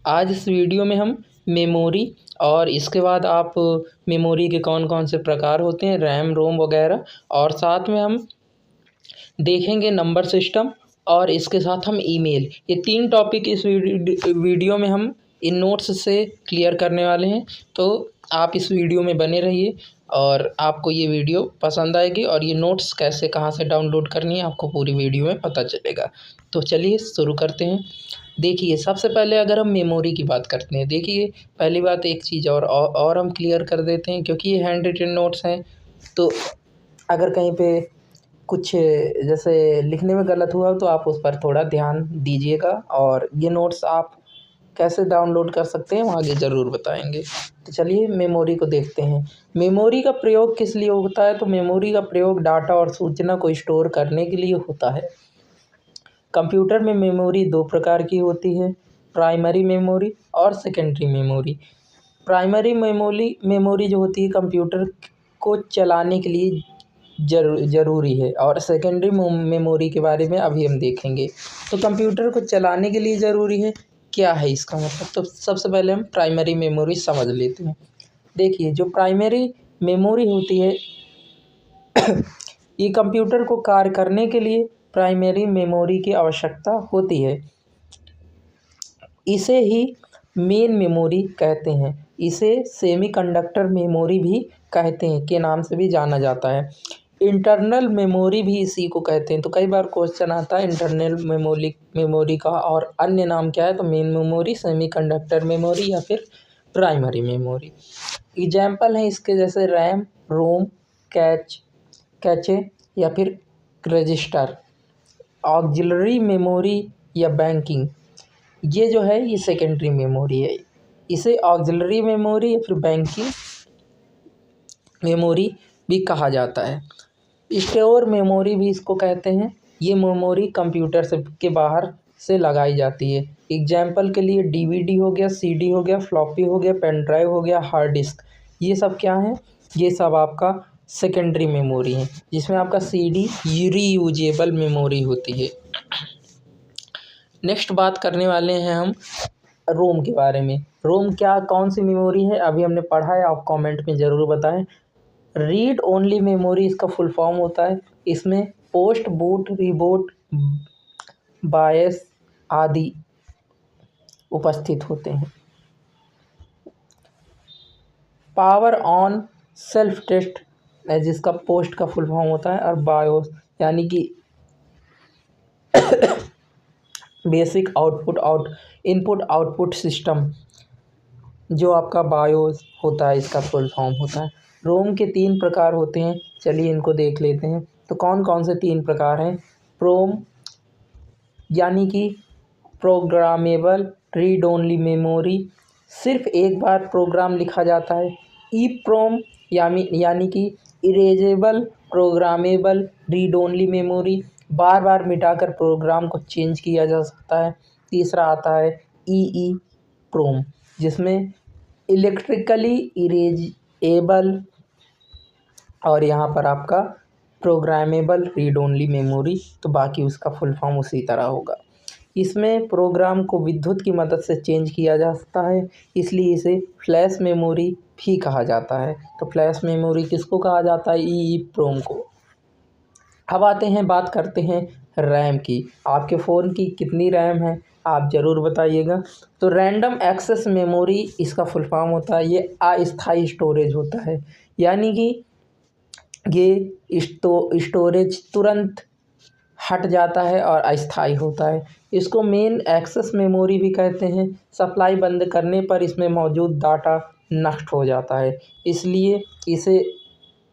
आज इस वीडियो में हम मेमोरी और इसके बाद आप मेमोरी के कौन कौन से प्रकार होते हैं, रैम रोम वगैरह, और साथ में हम देखेंगे नंबर सिस्टम और इसके साथ हम ईमेल। ये 3 टॉपिक इस वीडियो में हम इन नोट्स से क्लियर करने वाले हैं। तो आप इस वीडियो में बने रहिए और आपको ये वीडियो पसंद आएगी और ये नोट्स कैसे कहाँ से डाउनलोड करनी है आपको पूरी वीडियो में पता चलेगा। तो चलिए शुरू करते हैं। देखिए, सबसे पहले अगर हम मेमोरी की बात करते हैं, देखिए पहली बात एक चीज़ और हम क्लियर कर देते हैं, क्योंकि ये हैंड रिटन नोट्स हैं। तो अगर कहीं पे कुछ जैसे लिखने में गलत हुआ तो आप उस पर थोड़ा ध्यान दीजिएगा, और ये नोट्स आप कैसे डाउनलोड कर सकते हैं हम आगे ज़रूर बताएंगे। तो चलिए मेमोरी को देखते हैं। मेमोरी का प्रयोग किस लिए होता है? तो मेमोरी का प्रयोग डाटा और सूचना को स्टोर करने के लिए होता है। कंप्यूटर में मेमोरी 2 प्रकार की होती है, प्राइमरी मेमोरी और सेकेंडरी मेमोरी। प्राइमरी मेमोरी जो होती है कंप्यूटर को चलाने के लिए ज़रूरी है, और सेकेंडरी मेमोरी के बारे में अभी हम देखेंगे। तो कंप्यूटर को चलाने के लिए ज़रूरी है, क्या है इसका मतलब? तो सबसे पहले हम प्राइमरी मेमोरी समझ लेते हैं। देखिए, जो प्राइमरी मेमोरी होती है ये कंप्यूटर को कार्य करने के लिए प्राइमरी मेमोरी की आवश्यकता होती है। इसे ही मेन मेमोरी कहते हैं। इसे सेमीकंडक्टर मेमोरी भी कहते हैं के नाम से भी जाना जाता है। इंटरनल मेमोरी भी इसी को कहते हैं। तो कई बार क्वेश्चन आता है इंटरनल मेमोरी का और अन्य नाम क्या है? तो मेन मेमोरी, सेमीकंडक्टर मेमोरी या फिर प्राइमरी मेमोरी। एग्जाम्पल हैं इसके जैसे रैम, रोम, कैचे या फिर रजिस्टर। ऑक्सिलरी मेमोरी या बैंकिंग, ये जो है ये सेकेंडरी मेमोरी है। इसे ऑक्सिलरी मेमोरी या फिर बैंकिंग मेमोरी भी कहा जाता है। स्टोर मेमोरी भी इसको कहते हैं। ये मेमोरी कंप्यूटर से के बाहर से लगाई जाती है। एग्जाम्पल के लिए डीवीडी हो गया, सीडी हो गया, फ्लॉपी हो गया, पेन ड्राइव हो गया, हार्ड डिस्क। ये सब क्या है? ये सब आपका सेकेंडरी मेमोरी है, जिसमें आपका सीडी रीयूजेबल मेमोरी होती है। नेक्स्ट बात करने वाले हैं हम रोम के बारे में। रोम क्या कौन सी मेमोरी है? अभी हमने पढ़ा है, आप कमेंट में ज़रूर बताएं। रीड ओनली मेमोरी इसका फुल फॉर्म होता है। इसमें पोस्ट बूट, रीबूट, बायस आदि उपस्थित होते हैं। पावर ऑन सेल्फ टेस्ट जिसका पोस्ट का फुल फॉर्म होता है, और बायोस यानी कि बेसिक इनपुट आउटपुट सिस्टम, जो आपका बायोस होता है इसका फुल फॉर्म होता है। रोम के 3 प्रकार होते हैं, चलिए इनको देख लेते हैं। तो कौन कौन से 3 प्रकार हैं? प्रोम यानी कि प्रोग्रामेबल रीड ओनली मेमोरी, सिर्फ एक बार प्रोग्राम लिखा जाता है। ईप्रोम यानी कि erasable programmable read only memory, बार बार मिटाकर प्रोग्राम को चेंज किया जा सकता है। तीसरा आता है ई प्रोम, जिसमें इलेक्ट्रिकली इरेजेबल, और यहाँ पर आपका प्रोग्रामेबल रीड ओनली मेमोरी, तो बाकी उसका फुल फॉर्म उसी तरह होगा। इसमें प्रोग्राम को विद्युत की मदद से चेंज किया जा सकता है, इसलिए इसे फ्लैश मेमोरी भी कहा जाता है। तो फ्लैश मेमोरी किसको कहा जाता है? ईप्रोम को। अब बात करते हैं रैम की। आपके फ़ोन की कितनी रैम है आप ज़रूर बताइएगा। तो रैंडम एक्सेस मेमोरी इसका फुल फॉर्म होता है। ये अस्थायी स्टोरेज होता है, यानी कि ये स्टोरेज तुरंत हट जाता है और अस्थायी होता है। इसको मेन एक्सेस मेमोरी भी कहते हैं। सप्लाई बंद करने पर इसमें मौजूद डाटा नष्ट हो जाता है, इसलिए इसे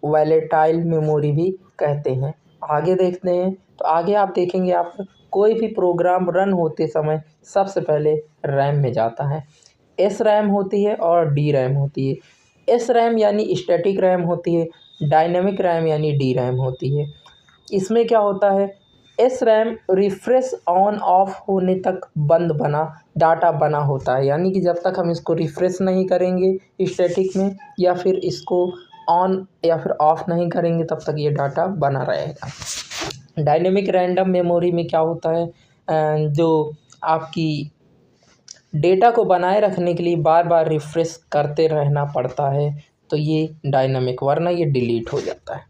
वॉलेटाइल मेमोरी भी कहते हैं। आगे देखते हैं। तो आगे आप देखेंगे, आप कोई भी प्रोग्राम रन होते समय सबसे पहले रैम में जाता है। एस रैम होती है और डी रैम होती है। एस रैम यानी स्टैटिक रैम होती है, डायनेमिक रैम यानी डी रैम होती है। इसमें क्या होता है? S RAM refresh on off होने तक डाटा बना होता है, यानी कि जब तक हम इसको रिफ्रेश नहीं करेंगे स्टैटिक में, या फिर इसको ऑन या फिर ऑफ नहीं करेंगे, तब तक ये डाटा बना रहेगा। डायनेमिक रैंडम मेमोरी में क्या होता है? जो आपकी डेटा को बनाए रखने के लिए बार बार रिफ्रेश करते रहना पड़ता है, तो ये डायनामिक, वरना ये डिलीट हो जाता है।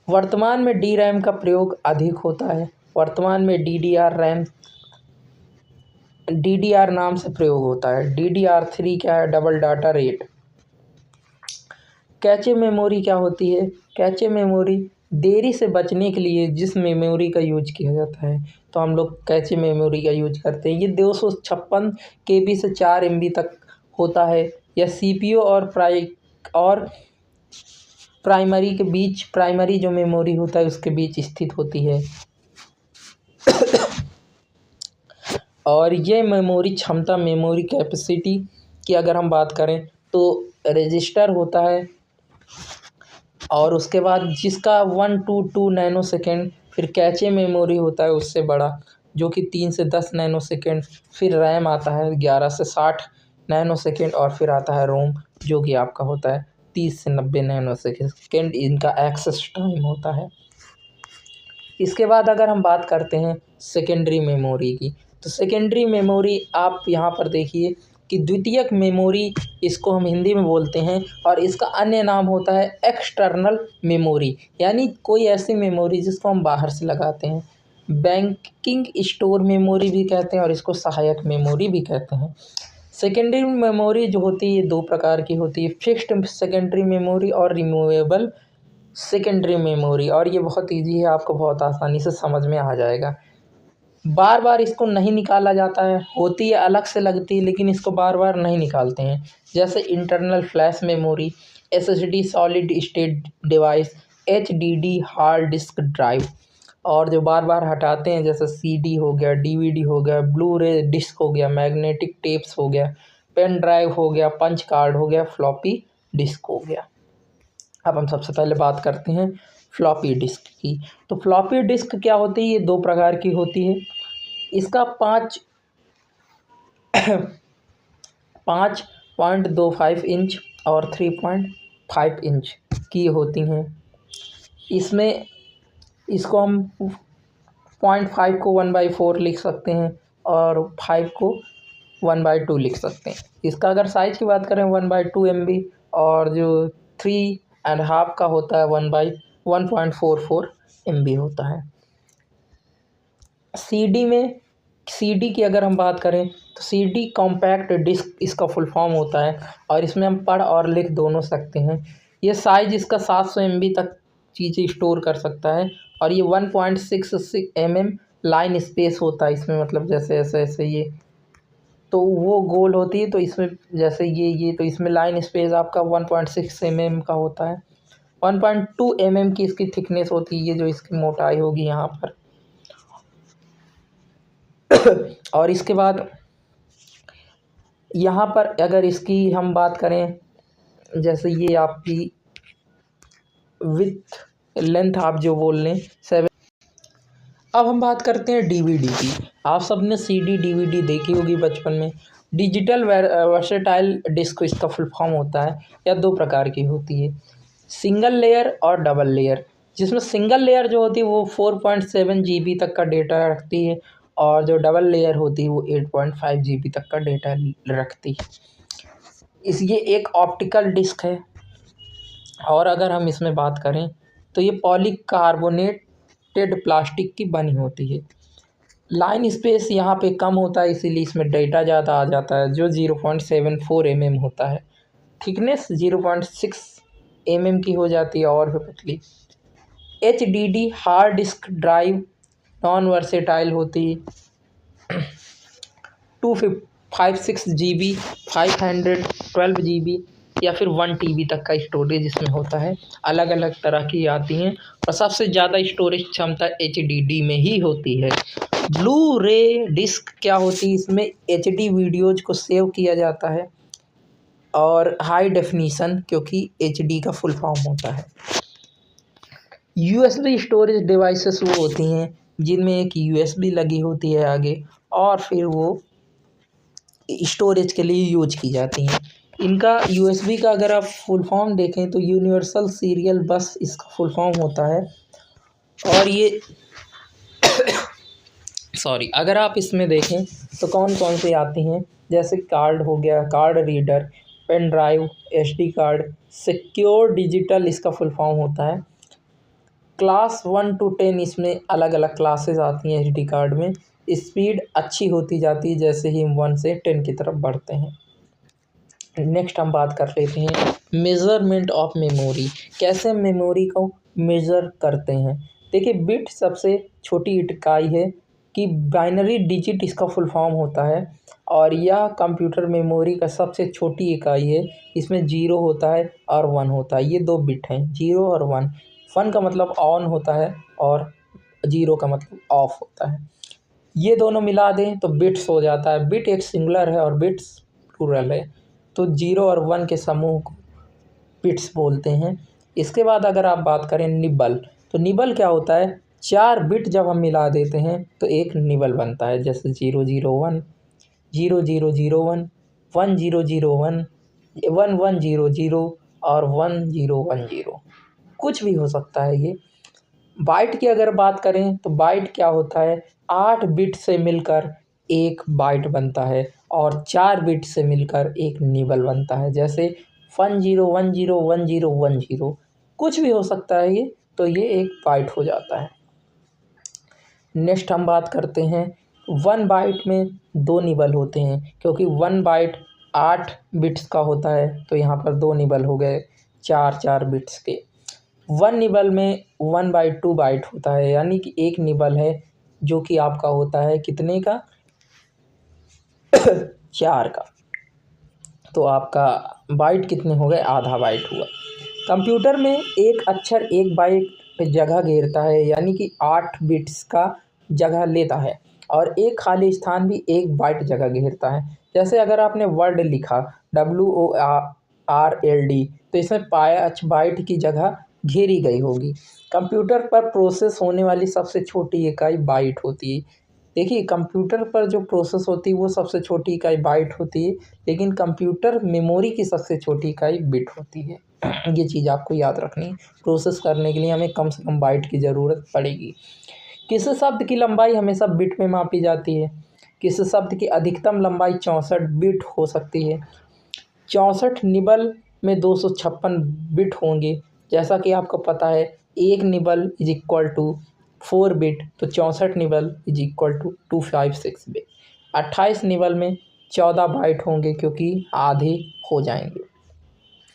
वर्तमान में डी रैम का प्रयोग अधिक होता है। वर्तमान में DDR नाम से प्रयोग होता है। DDR3 क्या है? Double data rate. Cache memory क्या होती है? कैचे मेमोरी देरी से बचने के लिए जिस मेमोरी का यूज किया जाता है, तो हम लोग कैचे मेमोरी का यूज करते हैं। ये 256 KB से 4 MB तक होता है। यह CPU और प्राइमरी के बीच, प्राइमरी जो मेमोरी होता है उसके बीच स्थित होती है। और ये मेमोरी क्षमता, मेमोरी कैपेसिटी की अगर हम बात करें तो रजिस्टर होता है, और उसके बाद जिसका 122 नैनोसेकंड, फिर कैचे मेमोरी होता है उससे बड़ा जो कि 3 से 10 नैनोसेकंड, फिर रैम आता है 11 से 60 नैनोसेकंड, और फिर आता है रोम जो कि आपका होता है 30 से 90 नैनोसेकंड। इनका एक्सेस टाइम होता है। इसके बाद अगर हम बात करते हैं सेकेंडरी मेमोरी की, तो सेकेंडरी मेमोरी आप यहाँ पर देखिए कि द्वितीयक मेमोरी इसको हम हिंदी में बोलते हैं, और इसका अन्य नाम होता है एक्सटर्नल मेमोरी, यानी कोई ऐसी मेमोरी जिसको हम बाहर से लगाते हैं। बैंकिंग स्टोर मेमोरी भी कहते हैं, और इसको सहायक मेमोरी भी कहते हैं। सेकेंडरी मेमोरी जो होती है 2 प्रकार की होती है, फिक्स्ड सेकेंडरी मेमोरी और रिमूवेबल सेकेंडरी मेमोरी। और ये बहुत इजी है, आपको बहुत आसानी से समझ में आ जाएगा। बार बार इसको नहीं निकाला जाता है, होती है अलग से लगती है, लेकिन इसको बार बार नहीं निकालते हैं। जैसे internal flash memory, SSD solid state device, HDD hard disk drive. और जो बार बार हटाते हैं जैसे CD हो गया, DVD हो गया, ब्लू रे डिस्क हो गया, मैग्नेटिक टेप्स हो गया, पेन ड्राइव हो गया, पंच कार्ड हो गया, फ्लॉपी डिस्क हो गया। अब हम सबसे पहले बात करते हैं फ्लॉपी डिस्क की। तो फ्लॉपी डिस्क क्या होती है? ये 2 प्रकार की होती है। इसका 5.25 इंच और 3.5 इंच की होती हैं। इसमें इसको हम 0.5 को 1/4 लिख सकते हैं, और 5 को 1/2 लिख सकते हैं। इसका अगर साइज़ की बात करें 1/2 MB, और जो 3.5 का होता है 1/1.44 MB होता है। CD की अगर हम बात करें तो CD कॉम्पैक्ट डिस्क इसका फुल फॉर्म होता है, और इसमें हम पढ़ और लिख दोनों सकते हैं। ये साइज़ इसका 700 MB तक चीज़ें स्टोर कर सकता है, और ये 1.66 mm लाइन स्पेस होता है इसमें, मतलब जैसे ऐसे ऐसे ये तो वो गोल होती है, तो इसमें जैसे ये तो इसमें लाइन स्पेस आपका 1.6 mm का होता है। 1.2 mm की इसकी थिकनेस होती है, ये जो इसकी मोटाई होगी यहाँ पर। और इसके बाद यहाँ पर अगर इसकी हम बात करें, जैसे ये आपकी विथ लेंथ आप जो बोल लें 7। अब हम बात करते हैं DVD की। आप सबने CD DVD देखी होगी बचपन में। डिजिटल वर्सेटाइल डिस्क इसका फुल फॉर्म होता है। या 2 प्रकार की होती है, सिंगल लेयर और डबल लेयर। जिसमें सिंगल लेयर जो होती है वो 4.7 GB तक का डेटा रखती है, और जो डबल लेयर होती है वो 8.5 GB तक का डेटा रखती है। ये एक ऑप्टिकल डिस्क है। और अगर हम इसमें बात करें तो ये पॉलीकार्बोनेटेड प्लास्टिक की बनी होती है। लाइन स्पेस यहाँ पे कम होता है, इसीलिए इसमें डेटा ज़्यादा आ जाता है, जो 0.74 mm होता है। थिकनेस 0.6 mm की हो जाती है, और भी पतली। HDD hard disk drive non versatile होती है। 256 GB, 512 GB या फिर 1 TB तक का स्टोरेज इसमें होता है। अलग अलग तरह की आती हैं, और सबसे ज़्यादा स्टोरेज क्षमता HDD में ही होती है। ब्लू रे डिस्क क्या होती है? इसमें HD वीडियोज़ को सेव किया जाता है, और हाई डेफिनीशन, क्योंकि HD का फुल फॉर्म होता है। USB स्टोरेज डिवाइसेस वो होती हैं जिनमें एक USB लगी होती है आगे, और फिर वो स्टोरेज के लिए यूज की जाती हैं। इनका USB का अगर आप फुल फॉर्म देखें तो यूनिवर्सल सीरियल बस इसका फुल फॉर्म होता है, और ये सॉरी, अगर आप इसमें देखें तो कौन कौन से आती हैं, जैसे कार्ड हो गया, card reader, pen drive, SD card, secure digital इसका फुल फॉर्म होता है। क्लास 1 to 10 इसमें अलग अलग क्लासेस आती हैं एसडी कार्ड में। स्पीड अच्छी होती जाती है जैसे ही हम 1 से 10 की तरफ बढ़ते हैं। नेक्स्ट हम बात कर लेते हैं मेज़रमेंट ऑफ मेमोरी, कैसे मेमोरी को मेज़र करते हैं। देखिए, बिट सबसे छोटी इकाई है कि बाइनरी डिजिट इसका फुल फॉर्म होता है, और यह कंप्यूटर मेमोरी का सबसे छोटी इकाई है। इसमें 0 होता है और 1 होता है, ये 2 बिट हैं, 0 और 1। 1 का मतलब ऑन होता है और 0 का मतलब ऑफ होता है। ये दोनों मिला दें तो बिट्स हो जाता है। बिट एक सिंगुलर है और बिट्स प्लूरल है, तो 0 और 1 के समूह को बिट्स बोलते हैं। इसके बाद अगर आप बात करें निबल, तो निबल क्या होता है, 4 बिट जब हम मिला देते हैं तो एक निबल बनता है, जैसे 001, 0001, 1001, 1100 और 1010। कुछ भी हो सकता है ये। बाइट की अगर बात करें तो बाइट क्या होता है, 8 बिट से मिलकर एक बाइट बनता है और 4 बिट से मिलकर एक निबल बनता है, जैसे 10101010। कुछ भी हो सकता है ये, तो ये एक बाइट हो जाता है। नेक्स्ट हम बात करते हैं 1 बाइट में 2 निबल होते हैं, क्योंकि 1 बाइट 8 बिट्स का होता है, तो यहाँ पर 2 निबल हो गए 4 बिट्स के। 1 निबल में 1/2 बाइट होता है, यानी कि एक निबल है जो कि आपका होता है कितने का 4 का, तो आपका बाइट कितने हो गए, आधा बाइट हुआ। कंप्यूटर में एक अक्षर 1 बाइट जगह घेरता है, यानी कि 8 बिट्स का जगह लेता है, और एक खाली स्थान भी 1 बाइट जगह घेरता है। जैसे अगर आपने वर्ड लिखा WORLD, तो इसमें 5 बाइट की जगह घेरी गई होगी। कंप्यूटर पर प्रोसेस होने वाली सबसे छोटी इकाई बाइट होती है। देखिए, कंप्यूटर पर जो प्रोसेस होती है वो सबसे छोटी इकाई बाइट होती है, लेकिन कंप्यूटर मेमोरी की सबसे छोटी इकाई बिट होती है। ये चीज़ आपको याद रखनी है। प्रोसेस करने के लिए हमें कम से कम बाइट की ज़रूरत पड़ेगी। किस शब्द की लंबाई हमेशा बिट में मापी जाती है? किस शब्द की अधिकतम लंबाई 64 बिट हो सकती है? 64 निबल में 256 बिट होंगे। जैसा कि आपको पता है, एक nibble is equal to 4 bit, तो 64 nibble is equal to 256 bit. 28 nibble में 14 बाइट होंगे, क्योंकि आधे हो जाएंगे।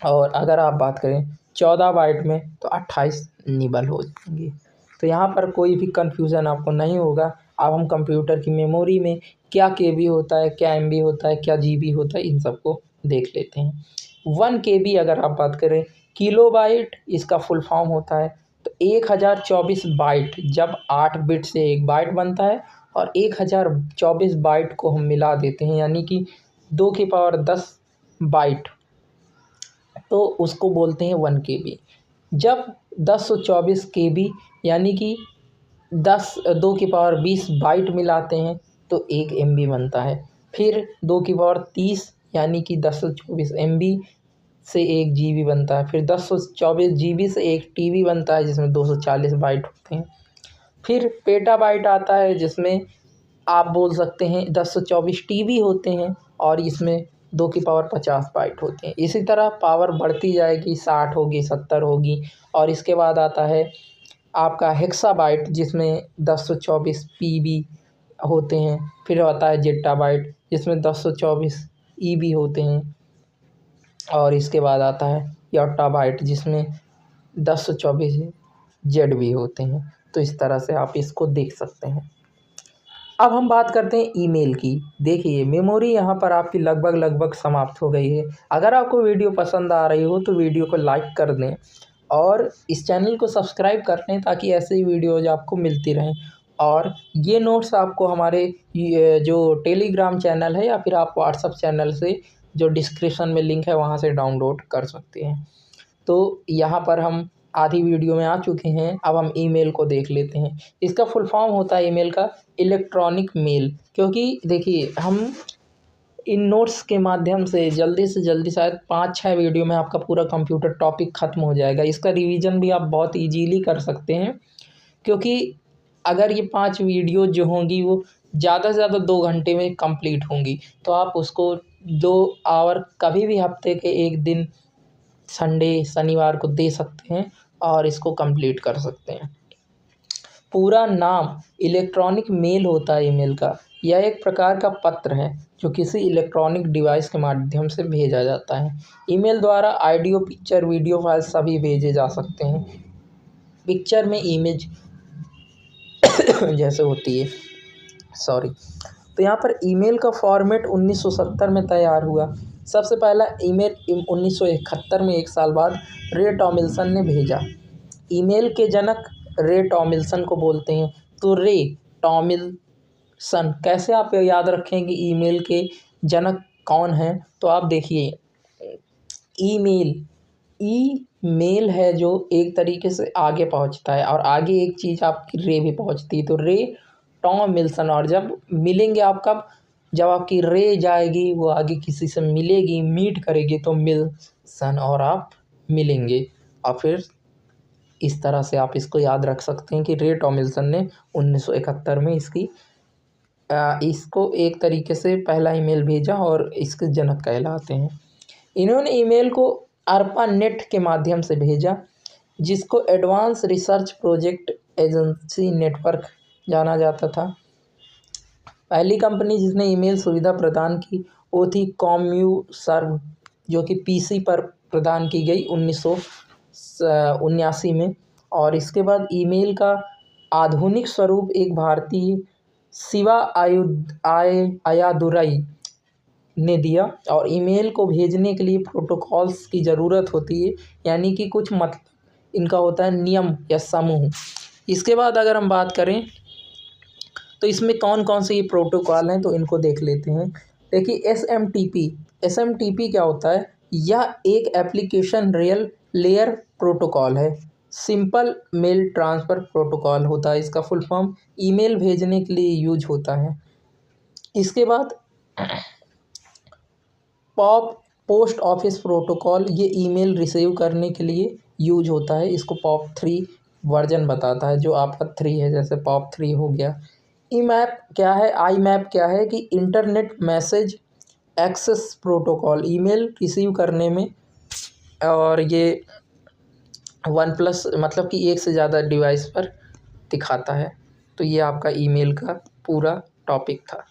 और अगर आप बात करें 14 बाइट में, तो 28 निबल हो जाएंगे। तो यहाँ पर कोई भी कन्फ्यूज़न आपको नहीं होगा। अब हम कंप्यूटर की मेमोरी में क्या KB होता है, क्या MB होता है, क्या GB होता है, इन सबको देख लेते हैं। 1 KB अगर आप बात करें, किलोबाइट इसका फुल फॉर्म होता है। तो 1024 बाइट, जब 8 बिट से एक बाइट बनता है और 1024 बाइट को हम मिला देते हैं, यानी कि 2 की पावर 10 बाइट, तो उसको बोलते हैं 1 KB। जब 1024 KB यानी कि 2 की पावर 20 बाइट मिलाते हैं तो 1 MB बनता है। फिर 2 की पावर 30 यानी कि 1024 MB से 1 GB बनता है। फिर 1024 GB से 1 TB बनता है, जिसमें 240 बाइट होते हैं। फिर पेटाबाइट आता है, जिसमें आप बोल सकते हैं 1024 TB होते हैं, और इसमें 2 की पावर 50 बाइट होते हैं। इसी तरह पावर बढ़ती जाएगी, 60 होगी, 70 होगी, और इसके बाद आता है आपका हेक्साबाइट, जिसमें 1024 PB होते हैं। फिर आता है जेट्टाबाइट, जिसमें 1024 EB होते हैं, और इसके बाद आता है योट्टाबाइट, जिसमें 1024 ZB होते हैं। तो इस तरह से आप इसको देख सकते हैं। अब हम बात करते हैं ईमेल की। देखिए, मेमोरी यहाँ पर आपकी लगभग समाप्त हो गई है। अगर आपको वीडियो पसंद आ रही हो तो वीडियो को लाइक कर दें और इस चैनल को सब्सक्राइब कर लें, ताकि ऐसे ही वीडियोज़ आपको मिलती रहें। और ये नोट्स आपको हमारे ये जो टेलीग्राम चैनल है, या फिर आप व्हाट्सएप चैनल से, जो डिस्क्रिप्शन में लिंक है, वहाँ से डाउनलोड कर सकते हैं। तो यहाँ पर हम आधी वीडियो में आ चुके हैं। अब हम ईमेल को देख लेते हैं। इसका फुल फॉर्म होता है ईमेल का इलेक्ट्रॉनिक मेल, क्योंकि देखिए, हम इन नोट्स के माध्यम से जल्दी शायद 5-6 वीडियो में आपका पूरा कंप्यूटर टॉपिक ख़त्म हो जाएगा। इसका रिवीजन भी आप बहुत इजीली कर सकते हैं, क्योंकि अगर ये 5 वीडियो जो होंगी वो ज़्यादा से ज़्यादा 2 घंटे में कंप्लीट होंगी, तो आप उसको 2 आवर कभी भी हफ्ते के एक दिन संडे शनिवार को दे सकते हैं और इसको कंप्लीट कर सकते हैं। पूरा नाम इलेक्ट्रॉनिक मेल होता है ईमेल का। यह एक प्रकार का पत्र है जो किसी इलेक्ट्रॉनिक डिवाइस के माध्यम से भेजा जाता है। ईमेल द्वारा ऑडियो, पिक्चर, वीडियो फाइल सभी भेजे जा सकते हैं। पिक्चर में इमेज जैसे होती है, सॉरी। तो यहाँ पर ईमेल का फॉर्मेट 1970 में तैयार हुआ। सबसे पहला ईमेल 1971 में, 1 साल बाद रे टॉमिल्सन ने भेजा। ईमेल के जनक रे टॉमिल्सन को बोलते हैं। तो रे टॉमिल्सन कैसे आप याद रखेंगे ईमेल के जनक कौन हैं? तो आप देखिए, ईमेल है जो एक तरीके से आगे पहुंचता है और आगे एक चीज़ आपकी रे भी पहुंचती है। तो रे टॉमिल्सन, और जब मिलेंगे आप कब? जब आपकी रे जाएगी, वो आगे किसी से मिलेगी, मीट करेगी, तो मिल्सन और आप मिलेंगे। और फिर इस तरह से आप इसको याद रख सकते हैं कि रे टॉमिल्सन ने 1971 में इसको एक तरीके से पहला ईमेल भेजा और इसके जनक कहलाते हैं। इन्होंने ईमेल को ARPANET के माध्यम से भेजा, जिसको advance research project agency network जाना जाता था। पहली कंपनी जिसने ईमेल सुविधा प्रदान की वो थी कॉम्यूसर्व, जो कि पीसी पर प्रदान की गई 1979 में। और इसके बाद ईमेल का आधुनिक स्वरूप एक भारतीय शिवा अय्यादुरई ने दिया। और ईमेल को भेजने के लिए प्रोटोकॉल्स की ज़रूरत होती है, यानी कि कुछ मतलब इनका होता है नियम या समूह। इसके बाद अगर हम बात करें तो इसमें कौन कौन से ये प्रोटोकॉल हैं, तो इनको देख लेते हैं। देखिए, एसएमटीपी क्या होता है? यह एक एप्लीकेशन रियल लेयर प्रोटोकॉल है। सिंपल मेल ट्रांसफ़र प्रोटोकॉल होता है इसका फुल फॉर्म। ईमेल भेजने के लिए यूज होता है। इसके बाद पोस्ट ऑफिस प्रोटोकॉल, ये ईमेल रिसीव करने के लिए यूज होता है। इसको POP3 वर्जन बताता है, जो आपका 3 है, जैसे POP3 हो गया। IMAP क्या है कि internet message access protocol, email receive करने में, और ये 1+ मतलब कि एक से ज़्यादा डिवाइस पर दिखाता है। तो ये आपका ईमेल का पूरा टॉपिक था।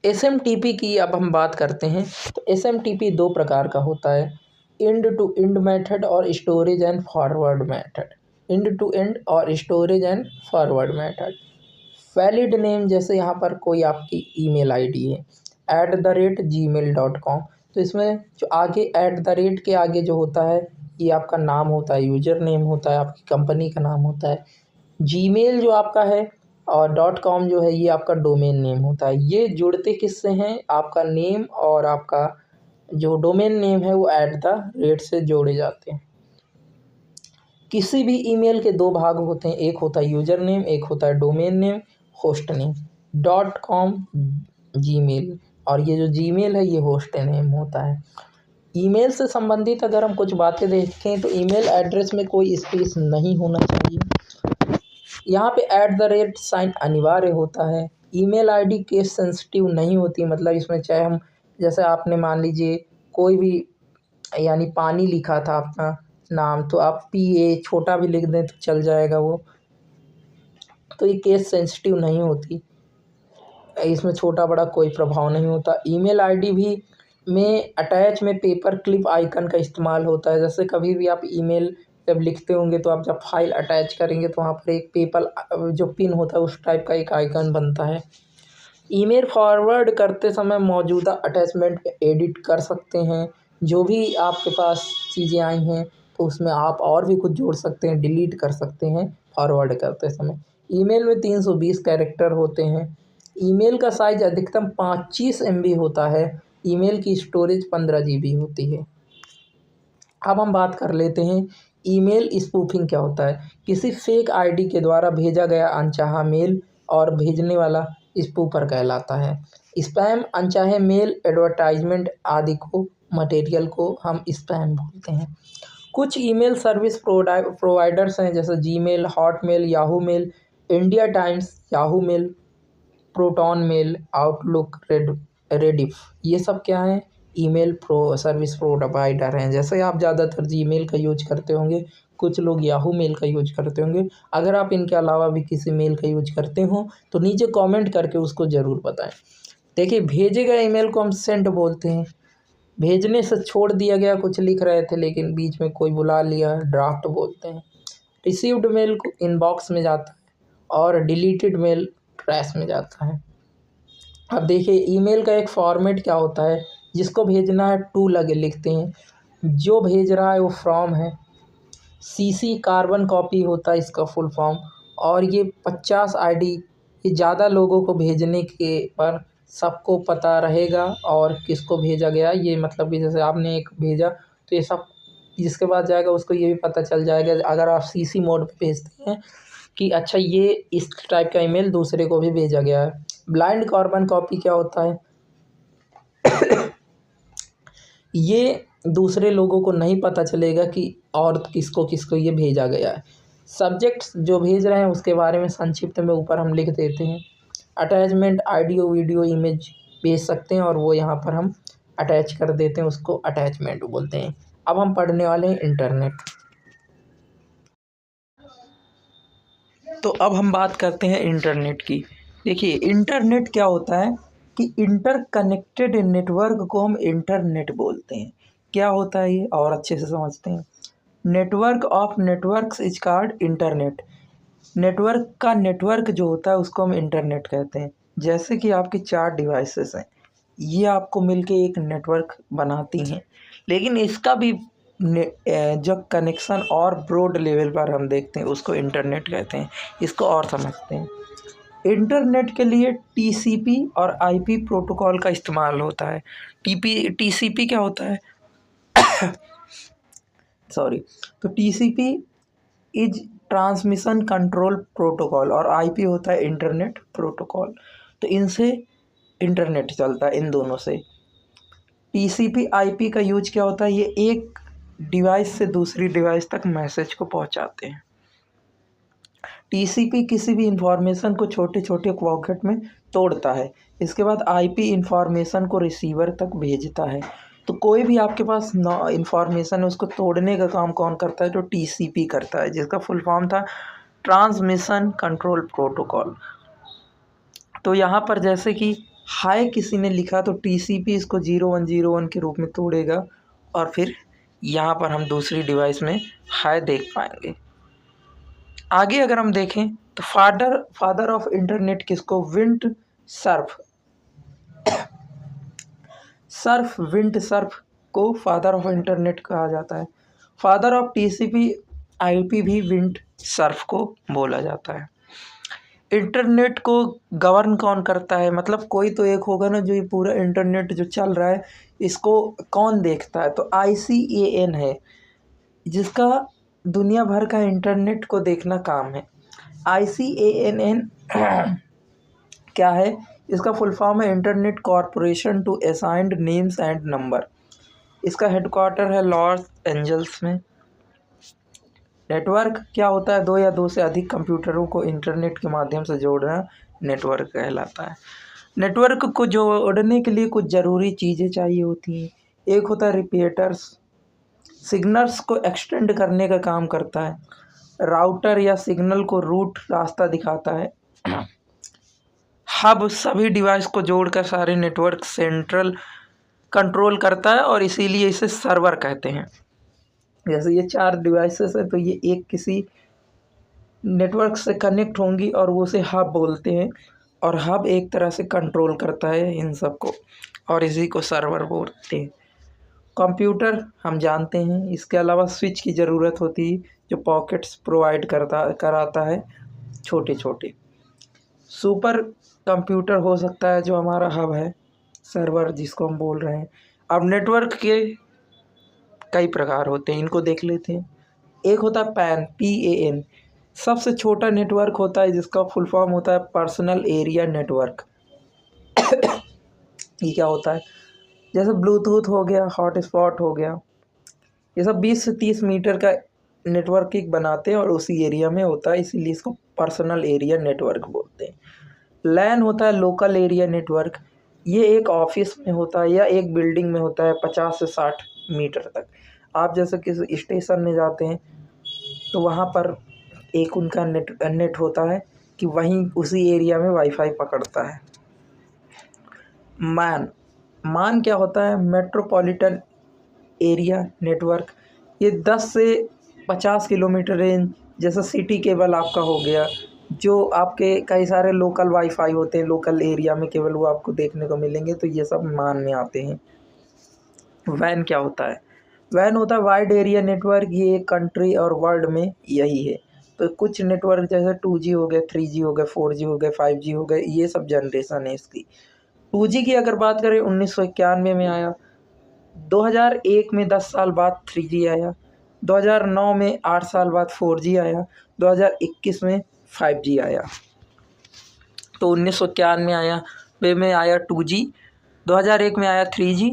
एसएमटीपी की अब हम बात करते हैं। तो एसएमटीपी 2 प्रकार का होता है, एंड टू एंड मेथड और storage and forward method. End to end और storage and forward method. Valid name, जैसे यहाँ पर कोई आपकी ईमेल आईडी है @gmail.com, तो इसमें जो आगे @ के आगे जो होता है ये आपका नाम होता है, यूजर नेम होता है, आपकी कंपनी का नाम होता है। जीमेल जो आपका है और .com जो है ये आपका डोमेन नेम होता है। ये जुड़ते किससे हैं? आपका नेम और आपका जो डोमेन नेम है वो @ से जोड़े जाते हैं। किसी भी ईमेल के 2 भाग होते हैं, एक होता है यूजर नेम, एक होता है domain name, host name. .com Gmail, और ये जो जीमेल है ये होस्ट नेम होता है। ईमेल से संबंधित अगर हम कुछ बातें देखें तो ईमेल एड्रेस में कोई स्पेस नहीं होना चाहिए। यहाँ पे साइन अनिवार्य होता है। ईमेल आईडी केस सेंसिटिव नहीं होती, मतलब इसमें चाहे हम, जैसे आपने मान लीजिए कोई भी, यानी पानी लिखा था अपना नाम, तो आप PA छोटा भी लिख दें तो चल जाएगा वो। तो ये केस सेंसिटिव नहीं होती, इसमें छोटा बड़ा कोई प्रभाव नहीं होता। ईमेल आईडी भी में अटैच में पेपर क्लिप आइकन का इस्तेमाल होता है। जैसे कभी भी आप ईमेल जब लिखते होंगे तो आप जब फाइल अटैच करेंगे तो वहाँ पर एक पेपर जो पिन होता है उस टाइप का एक आइकन बनता है। ईमेल फॉरवर्ड करते समय मौजूदा अटैचमेंट एडिट कर सकते हैं। जो भी आपके पास चीज़ें आई हैं तो उसमें आप और भी कुछ जोड़ सकते हैं, डिलीट कर सकते हैं फॉरवर्ड करते समय। ईमेल में 320 कैरेक्टर होते हैं। ईमेल का साइज अधिकतम 25 MB होता है। ईमेल की स्टोरेज 15 GB होती है। अब हम बात कर लेते हैं ईमेल स्पूफिंग क्या होता है। किसी फेक आईडी के द्वारा भेजा गया अनचाहा मेल और भेजने वाला स्पूफर कहलाता है। स्पैम, अनचाहे मेल, एडवर्टाइजमेंट आदि को मटेरियल को हम स्पैम बोलते हैं। कुछ ईमेल सर्विस प्रोवाइडर्स हैं, जैसे Gmail, Hotmail, Yahoo mail, India Times, Yahoo mail, Proton mail, Outlook, Rediff, ये सब क्या है, ईमेल सर्विस प्रोवाइडर हैं। जैसे आप ज़्यादातर जीमेल का यूज करते होंगे, कुछ लोग याहू मेल का यूज करते होंगे। अगर आप इनके अलावा भी किसी मेल का यूज करते हो तो नीचे कमेंट करके उसको ज़रूर बताएं। देखिए, भेजे गए ईमेल को हम सेंड बोलते हैं। भेजने से छोड़ दिया गया, कुछ लिख रहे थे लेकिन बीच में कोई बुला लिया, ड्राफ्ट बोलते हैं। रिसीव्ड मेल को इनबॉक्स में जाता है और डिलीटेड मेल ट्रैश में जाता है। अब देखिए, ईमेल का एक फॉर्मेट क्या होता है, जिसको भेजना है टू लगे लिखते हैं, जो भेज रहा है वो फ्रॉम है, सीसी कार्बन कॉपी होता है इसका फुल फॉर्म, और ये 50 आईडी, ये ज़्यादा लोगों को भेजने के पर सबको पता रहेगा और किसको भेजा गया। ये मतलब कि जैसे आपने एक भेजा तो ये सब जिसके पास जाएगा उसको ये भी पता चल जाएगा, अगर आप सीसी मोड पे भेजते हैं कि अच्छा ये इस टाइप का ईमेल दूसरे को भी भेजा गया है। ब्लाइंड कार्बन कॉपी क्या होता है, ये दूसरे लोगों को नहीं पता चलेगा कि और किसको किसको ये भेजा गया है। सब्जेक्ट्स जो भेज रहे हैं उसके बारे में संक्षिप्त में ऊपर हम लिख देते हैं। अटैचमेंट, ऑडियो वीडियो इमेज भेज सकते हैं और वो यहाँ पर हम अटैच कर देते हैं, उसको अटैचमेंट बोलते हैं। अब हम पढ़ने वाले हैं इंटरनेट। तो अब हम बात करते हैं इंटरनेट की। देखिए, इंटरनेट क्या होता है कि इंटरकनेक्टेड नेटवर्क को हम इंटरनेट बोलते हैं। क्या होता है ये और अच्छे से समझते हैं। Network of networks is called internet. Network का नेटवर्क जो होता है उसको हम इंटरनेट कहते हैं। जैसे कि आपकी 4 डिवाइसेस हैं, ये आपको मिलके एक नेटवर्क बनाती हैं, लेकिन इसका भी जब कनेक्शन और ब्रॉड लेवल पर हम देखते हैं उसको इंटरनेट कहते हैं। इसको और समझते हैं। इंटरनेट के लिए टीसीपी और आईपी प्रोटोकॉल का इस्तेमाल होता है। टीसीपी क्या होता है सॉरी, तो TCP is transmission control protocol और आईपी होता है इंटरनेट प्रोटोकॉल। तो इनसे इंटरनेट चलता है, इन दोनों से। टीसीपी आईपी का यूज क्या होता है, ये एक डिवाइस से दूसरी डिवाइस तक मैसेज को पहुंचाते हैं। टीसीपी किसी भी इंफॉर्मेशन को छोटे छोटे पॉकेट में तोड़ता है। इसके बाद आईपी इंफॉर्मेशन को रिसीवर तक भेजता है। तो कोई भी आपके पास इंफॉर्मेशन है उसको तोड़ने का काम कौन करता है, तो टीसीपी करता है, जिसका फुल फॉर्म था ट्रांसमिशन कंट्रोल प्रोटोकॉल। तो यहाँ पर जैसे कि हाय किसी ने लिखा तो टीसीपी इसको 0101 के रूप में तोड़ेगा और फिर यहाँ पर हम दूसरी डिवाइस में हाय देख पाएंगे। आगे अगर हम देखें तो फादर ऑफ इंटरनेट किसको, विंड सर्फ को फादर ऑफ इंटरनेट कहा जाता है। फादर ऑफ टीसीपी आईपी भी विंड सर्फ को बोला जाता है। इंटरनेट को गवर्न कौन करता है, मतलब कोई तो एक होगा ना जो ये पूरा इंटरनेट जो चल रहा है इसको कौन देखता है, तो ICAN है, जिसका दुनिया भर का इंटरनेट को देखना काम है। ICANN क्या है, इसका फुल फॉर्म है internet corporation to assigned names and number. इसका हेडक्वार्टर है लॉस एंजल्स में। नेटवर्क क्या होता है, दो या दो से अधिक कंप्यूटरों को इंटरनेट के माध्यम से जोड़ना नेटवर्क कहलाता है। नेटवर्क को जोड़ने के लिए कुछ ज़रूरी चीज़ें चाहिए होती हैं। एक होता है रिपीटर्स, सिग्नल्स को एक्सटेंड करने का काम करता है। राउटर या सिग्नल को रूट रास्ता दिखाता है। हब सभी डिवाइस को जोड़कर सारे नेटवर्क सेंट्रल कंट्रोल करता है और इसीलिए इसे सर्वर कहते हैं। जैसे ये 4 डिवाइसेस है तो ये एक किसी नेटवर्क से कनेक्ट होंगी और वो उसे हब बोलते हैं, और हब एक तरह से कंट्रोल करता है इन सब को और इसी को सर्वर बोलते हैं। कंप्यूटर हम जानते हैं, इसके अलावा स्विच की ज़रूरत होती है जो पॉकेट्स प्रोवाइड कराता है छोटे छोटे। सुपर कंप्यूटर हो सकता है जो हमारा हब है, सर्वर जिसको हम बोल रहे हैं। अब नेटवर्क के कई प्रकार होते हैं, इनको देख लेते हैं। एक होता है PAN, सबसे छोटा नेटवर्क होता है जिसका फुल फॉर्म होता है पर्सनल एरिया नेटवर्क। ये क्या होता है, जैसे ब्लूटूथ हो गया, हॉटस्पॉट हो गया, ये सब 20 से 30 मीटर का नेटवर्क बनाते हैं और उसी एरिया में होता है, इसीलिए इसको पर्सनल एरिया नेटवर्क बोलते हैं। लैन होता है लोकल एरिया नेटवर्क, ये एक ऑफिस में होता है या एक बिल्डिंग में होता है 50 से 60 मीटर तक। आप जैसे किसी स्टेशन में जाते हैं तो वहाँ पर एक उनका नेट होता है कि वहीं उसी एरिया में वाईफाई पकड़ता है। मान क्या होता है, मेट्रोपॉलिटन एरिया नेटवर्क, ये 10 से 50 किलोमीटर रेंज, जैसे सिटी केबल आपका हो गया, जो आपके कई सारे लोकल वाईफाई होते हैं लोकल एरिया में, केवल वो आपको देखने को मिलेंगे, तो ये सब मान में आते हैं। वैन क्या होता है, वैन होता है वाइड एरिया नेटवर्क, ये कंट्री और वर्ल्ड में यही है। तो कुछ नेटवर्क जैसे 2G हो गए, 3G हो गए, 4G हो गए, 5G हो गए, ये सब जनरेशन है इसकी। 2G की अगर बात करें 1991 में आया, 2001 में 10 साल बाद 3G आया, 2009 में 8 साल बाद 4G आया, 2021 में 5G आया। तो 1991 में आया, वे में आया 2G, 2001 में आया 3G,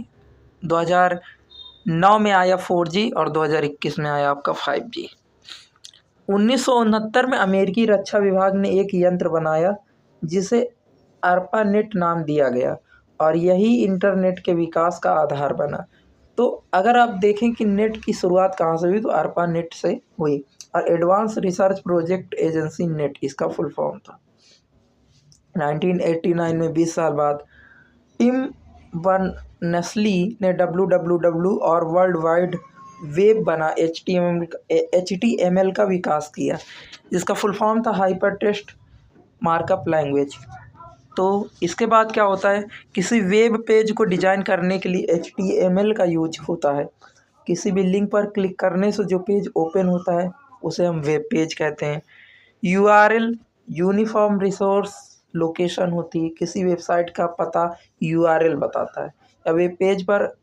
2009 में आया 4G और 2021 में आया आपका 5G। 1969 में अमेरिकी रक्षा विभाग ने एक यंत्र बनाया जिसे ARPANET नाम दिया गया और यही इंटरनेट के विकास का आधार बना। तो अगर आप देखें कि नेट की शुरुआत कहाँ से हुई, तो ARPANET से हुई, और advance research project agency net इसका फुल फॉर्म था। 1989 में 20 साल बाद टिम बर्नर्स-ली ने www और वर्ल्ड वाइड वेब बना HTML का विकास किया, जिसका फुल फॉर्म था हाइपर टेक्स्ट मार्कअप लैंग्वेज। तो इसके बाद क्या होता है, किसी वेब पेज को डिज़ाइन करने के लिए HTML का यूज होता है। किसी भी लिंक पर क्लिक करने से जो पेज ओपन होता है उसे हम वेब पेज कहते हैं। URL यूनिफॉर्म रिसोर्स लोकेशन होती है, किसी वेबसाइट का पता URL बताता है या वेब पेज पर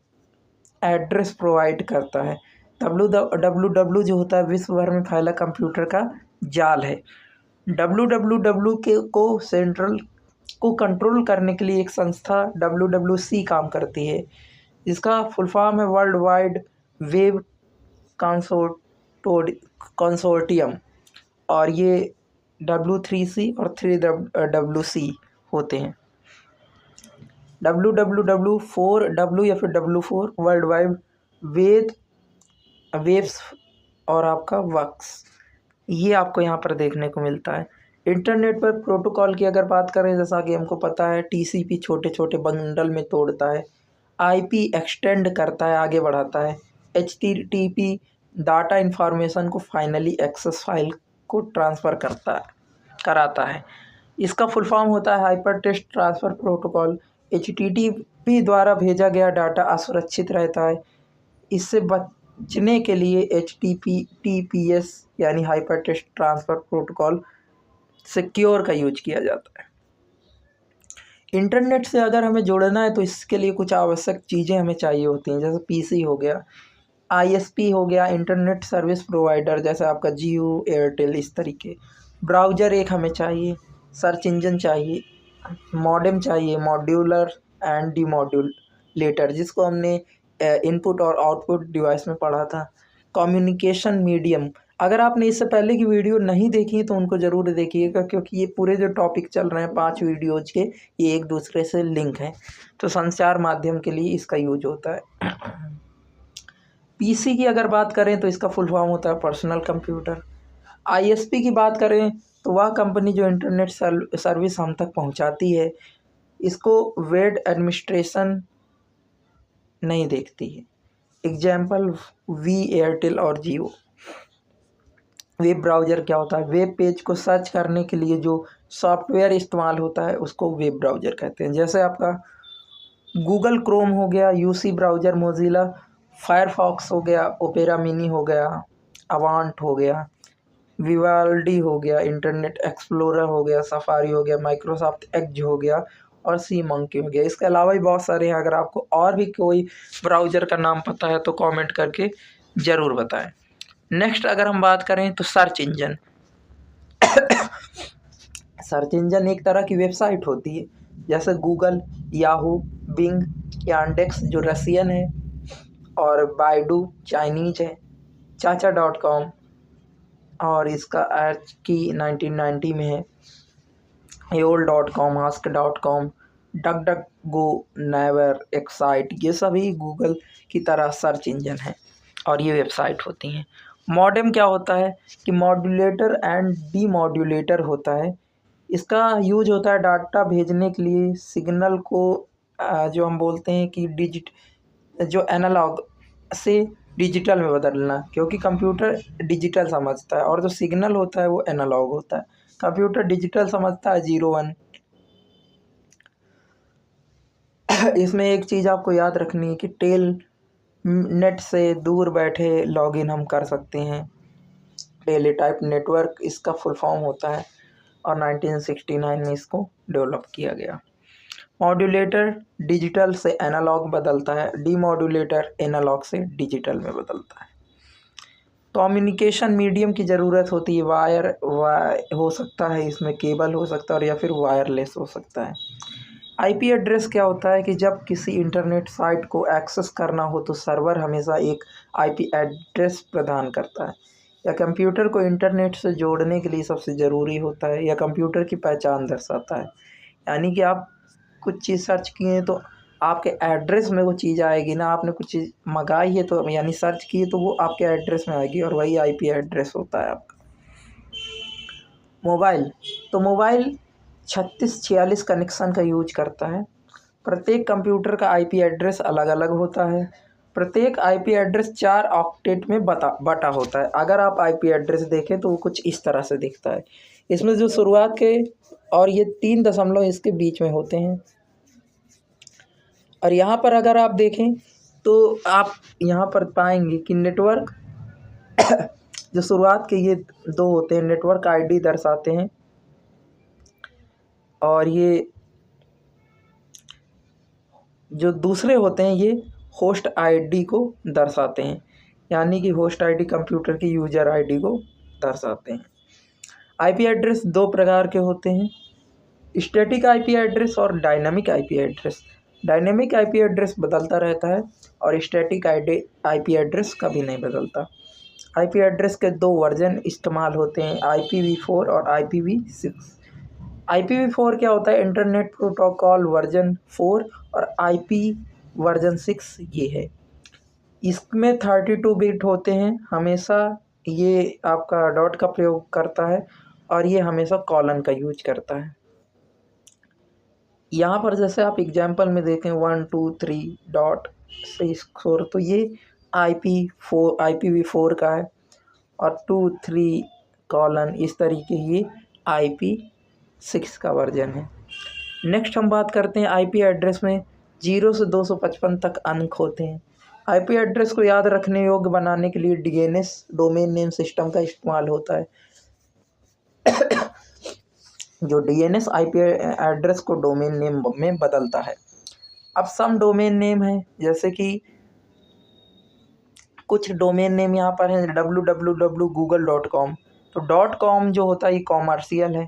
एड्रेस प्रोवाइड करता है। www जो होता है विश्व भर में फैला कंप्यूटर का जाल है। www को कंट्रोल करने के लिए एक संस्था WWC काम करती है, जिसका फुल फॉर्म है वर्ल्ड वाइड वेब कंसोर्टियम, और ये W3C और 3WC होते हैं। www या फिर W4 वर्ल्ड वाइड वेब्स और आपका वर्क्स, ये आपको यहाँ पर देखने को मिलता है। इंटरनेट पर प्रोटोकॉल की अगर बात करें, जैसा कि हमको पता है TCP छोटे छोटे बंडल में तोड़ता है, IP एक्सटेंड करता है, आगे बढ़ाता है, HTTP डाटा इन्फॉर्मेशन को फाइनली एक्सेस फाइल को ट्रांसफ़र कराता है। इसका फुल फॉर्म होता है hyper text transfer protocol. HTTP द्वारा भेजा गया डाटा असुरक्षित रहता है, इससे बचने के लिए HTTPS यानी hyper text transfer protocol secure का यूज किया जाता है। इंटरनेट से अगर हमें जोड़ना है तो इसके लिए कुछ आवश्यक चीज़ें हमें चाहिए होती हैं, जैसे PC हो गया, ISP हो गया, इंटरनेट सर्विस प्रोवाइडर, जैसे आपका Jio, एयरटेल, इस तरीके। ब्राउज़र एक हमें चाहिए, सर्च इंजन चाहिए, मॉडेम चाहिए, मॉड्यूलर एंड डीमॉड्यूलेटर, जिसको हमने इनपुट और आउटपुट डिवाइस में पढ़ा था। कम्युनिकेशन मीडियम, अगर आपने इससे पहले की वीडियो नहीं देखी तो उनको ज़रूर देखिएगा, क्योंकि ये पूरे जो टॉपिक चल रहे हैं 5 वीडियोज़ के, ये एक दूसरे से लिंक हैं। तो संचार माध्यम के लिए इसका यूज होता है। PC की अगर बात करें तो इसका फुल फॉर्म होता है पर्सनल कंप्यूटर। ISP की बात करें तो वह कंपनी जो इंटरनेट सर्विस हम तक पहुंचाती है, इसको वेब एडमिनिस्ट्रेशन नहीं देखती है। एग्जाम्पल V, एयरटेल और Jio। वेब ब्राउज़र क्या होता है, वेब पेज को सर्च करने के लिए जो सॉफ्टवेयर इस्तेमाल होता है उसको वेब ब्राउज़र कहते हैं। जैसे आपका गूगल क्रोम हो गया, UC ब्राउज़र, मोज़िला फायरफॉक्स हो गया, ओपेरा मिनी हो गया, अवांट हो गया, विवाल्डी हो गया, इंटरनेट एक्सप्लोरर हो गया, सफारी हो गया, माइक्रोसॉफ्ट एज हो गया और सी मंकी हो गया। इसके अलावा भी बहुत सारे हैं। अगर आपको और भी कोई ब्राउज़र का नाम पता है तो कमेंट करके ज़रूर बताएं। नेक्स्ट अगर हम बात करें तो सर्च इंजन। सर्च इंजन एक तरह की वेबसाइट होती है, जैसे गूगल, याहू, बिंग, यांडेक्स जो रसियन है, और बाइडू चाइनीज है, चाचा.com, और इसका एच की 1990 में है। AOL.com, ask.com, DuckDuckGo, never, excite, ये सभी गूगल की तरह सर्च इंजन है और ये वेबसाइट होती हैं। मॉडेम क्या होता है कि मॉड्यूलेटर एंड डीमॉड्यूलेटर होता है। इसका यूज होता है डाटा भेजने के लिए, सिग्नल को जो हम बोलते हैं कि जो एनालॉग से डिजिटल में बदलना, क्योंकि कंप्यूटर डिजिटल समझता है और जो सिग्नल होता है वो एनालॉग होता है। कंप्यूटर डिजिटल समझता है 0 1। इसमें एक चीज़ आपको याद रखनी है कि टेल नेट से दूर बैठे लॉगिन हम कर सकते हैं। टेलीटाइप नेटवर्क इसका फुल फॉर्म होता है और 1969 में इसको डेवलप किया गया। मॉड्यूलेटर डिजिटल से एनालॉग बदलता है, डीमॉड्यूलेटर एनालॉग से डिजिटल में बदलता है। कम्युनिकेशन मीडियम की ज़रूरत होती है, वायर हो सकता है, इसमें केबल हो सकता है और या फिर वायरलेस हो सकता है। आईपी एड्रेस क्या होता है कि जब किसी इंटरनेट साइट को एक्सेस करना हो तो सर्वर हमेशा एक आईपी एड्रेस प्रदान करता है। या कंप्यूटर को इंटरनेट से जोड़ने के लिए सबसे ज़रूरी होता है, या कंप्यूटर की पहचान दर्शाता है। यानी कि आप कुछ चीज़ सर्च किए तो आपके एड्रेस में वो चीज़ आएगी ना, आपने कुछ चीज़ मंगाई है तो यानी सर्च की है तो वो आपके एड्रेस में आएगी और वही आईपी एड्रेस होता है आपका। मोबाइल, तो मोबाइल 3646 कनेक्शन का यूज करता है। प्रत्येक कंप्यूटर का आईपी एड्रेस अलग अलग होता है। प्रत्येक आईपी एड्रेस 4 ऑक्टेट में बटा होता है। अगर आप आईपी एड्रेस देखें तो वो कुछ इस तरह से दिखता है। इसमें जो शुरुआत के और ये 3 दशमलव इसके बीच में होते हैं। और यहाँ पर अगर आप देखें तो आप यहाँ पर पाएंगे कि नेटवर्क जो शुरुआत के ये 2 होते हैं, नेटवर्क आईडी दर्शाते हैं और ये जो दूसरे होते हैं ये होस्ट आईडी को दर्शाते हैं। यानी कि होस्ट आईडी कंप्यूटर की यूज़र आईडी को दर्शाते हैं। आईपी एड्रेस 2 प्रकार के होते हैं, स्टैटिक आईपी एड्रेस और dynamic IP address. Dynamic IP address बदलता रहता है और स्टैटिक आईपी एड्रेस कभी नहीं बदलता। आईपी एड्रेस के 2 वर्जन इस्तेमाल होते हैं, IPv4 और IPv6। IPv4 क्या होता है, इंटरनेट प्रोटोकॉल वर्जन 4 और IP वर्जन 6 ये है। इसमें 32 बिट होते हैं, हमेशा ये आपका डॉट का प्रयोग करता है और ये हमेशा कॉलन का यूज करता है। यहाँ पर जैसे आप एग्जाम्पल में देखें 1 2 3 डॉट 6 तो ये IPv4 का है और 2 3 कॉलन इस तरीके ये IP6 का वर्जन है। नेक्स्ट हम बात करते हैं आईपी एड्रेस में 0 से 255 तक अंक होते हैं। आईपी एड्रेस को याद रखने योग्य बनाने के लिए DNS डोमेन नेम सिस्टम का इस्तेमाल होता है। जो DNS आईपी एड्रेस को डोमेन नेम में बदलता है। अब सम डोमेन नेम है, जैसे कि कुछ डोमेन नेम यहाँ पर है www.google.com। तो .com जो होता है ये कॉमर्शियल है।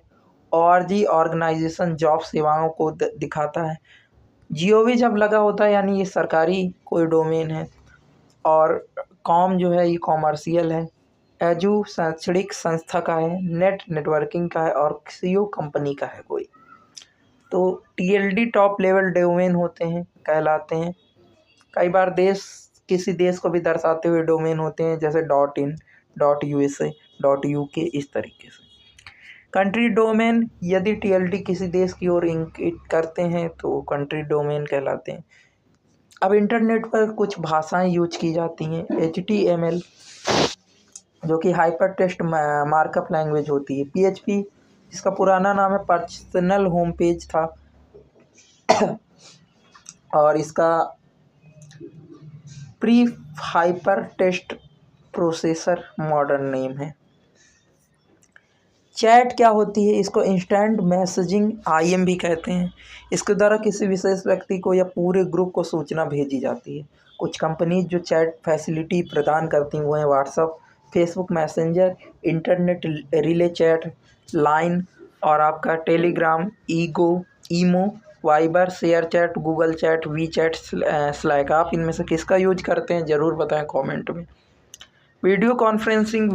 ORG ऑर्गेनाइजेशन जॉब सेवाओं को दिखाता है। GOV जब लगा होता है यानी ये सरकारी कोई डोमेन है। और कॉम जो है ये कॉमर्शियल है। एजू शैक्षणिक संस्था का है। नेट नेटवर्किंग का है और CO कंपनी का है कोई। तो TLD टॉप लेवल डोमेन होते हैं, कहलाते हैं। कई बार किसी देश को भी दर्शाते हुए डोमेन होते हैं, जैसे .in, .USA, .UK इस तरीके से। कंट्री डोमेन, यदि TLD किसी देश की ओर इंगित करते हैं तो कंट्री डोमेन कहलाते हैं। अब इंटरनेट पर कुछ भाषाएं यूज की जाती हैं। HTML जो कि हाइपर टेक्स्ट मार्कअप लैंग्वेज होती है। PHP इसका पुराना नाम है पर्सनल होम पेज था और इसका pre hyper text processor modern name है। चैट क्या होती है, इसको इंस्टेंट मैसेजिंग IM भी कहते हैं। इसके द्वारा किसी विशेष व्यक्ति को या पूरे ग्रुप को सूचना भेजी जाती है। कुछ कंपनीज जो चैट फैसिलिटी प्रदान करती हैं वो हैं WhatsApp, Facebook Messenger, Internet Relay Chat, Line और आपका Telegram, imo, Viber, ShareChat, Google Chat, WeChat, Slack. आप इनमें से किसका यूज करते हैं ज़रूर बताएं कमेंट में। वीडियो कॉन्फ्रेंसिंग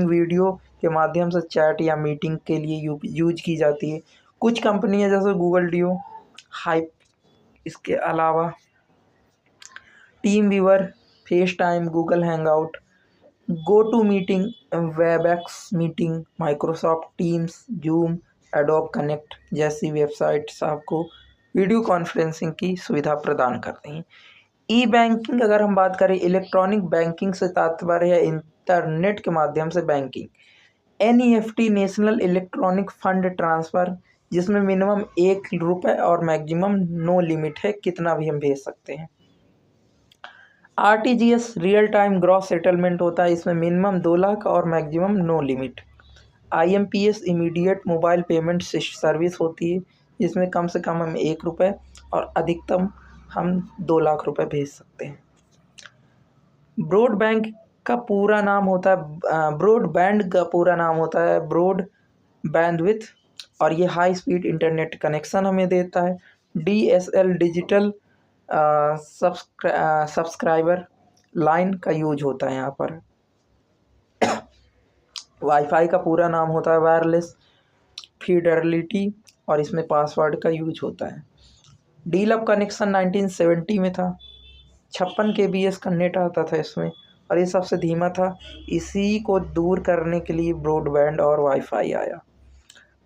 वीडियो के माध्यम से चैट या मीटिंग के लिए यूज की जाती है। कुछ कंपनियां जैसे गूगल डियो, हाइप, इसके अलावा TeamViewer, FaceTime, Google Hangout, GoToMeeting, WebEx meeting, Microsoft Teams, Zoom, Adobe Connect जैसी वेबसाइट्स आपको वीडियो कॉन्फ्रेंसिंग की सुविधा प्रदान करती हैं। ई बैंकिंग, अगर हम बात करें, इलेक्ट्रॉनिक बैंकिंग से तात्पर्य है इंटरनेट के माध्यम से banking. NEFT, national electronic fund transfer, जिसमें मिनिमम ₹1 और मैक्सिमम नो लिमिट है, कितना भी हम भेज सकते हैं। RTGS, real time gross settlement होता है, इसमें मिनिमम 2 लाख और maximum no limit. IMPS, immediate mobile payment service होती है, जिसमें कम से कम हम ₹1 और अधिकतम हम 2 लाख रुपए भेज सकते हैं। ब्रॉडबैंड का पूरा नाम होता है ब्रॉड बैंडविड्थ, और ये हाई स्पीड इंटरनेट कनेक्शन हमें देता है। DSL, डिजिटल सब्सक्राइबर लाइन का यूज होता है यहाँ पर। वाईफाई का पूरा नाम होता है वायरलेस फिडेलिटी, और इसमें पासवर्ड का यूज होता है। डील-अप कनेक्शन 1970 में था। 56 kbps का नेट आता था इसमें, और ये सबसे धीमा था। इसी को दूर करने के लिए ब्रॉडबैंड और वाईफाई आया।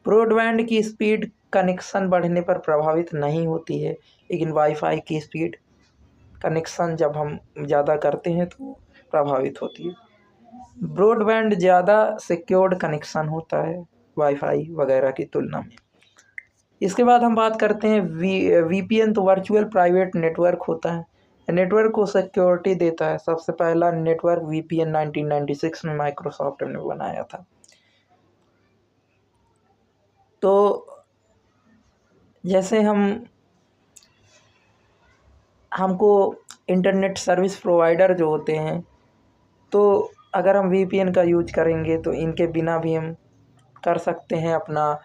ब्रॉडबैंड की स्पीड कनेक्शन बढ़ने पर प्रभावित नहीं होती है, लेकिन वाईफाई की स्पीड कनेक्शन जब हम ज़्यादा करते हैं तो प्रभावित होती है। ब्रॉडबैंड ज़्यादा सिक्योर्ड कनेक्शन होता है वाईफाई वगैरह की तुलना में। इसके बाद हम बात करते हैं VPN, तो वर्चुअल प्राइवेट नेटवर्क होता है, नेटवर्क को सिक्योरिटी देता है। सबसे पहला नेटवर्क VPN 1996 में माइक्रोसॉफ्ट ने बनाया था। तो जैसे हमको इंटरनेट सर्विस प्रोवाइडर जो होते हैं, तो अगर हम VPN का यूज करेंगे तो इनके बिना भी हम कर सकते हैं, अपना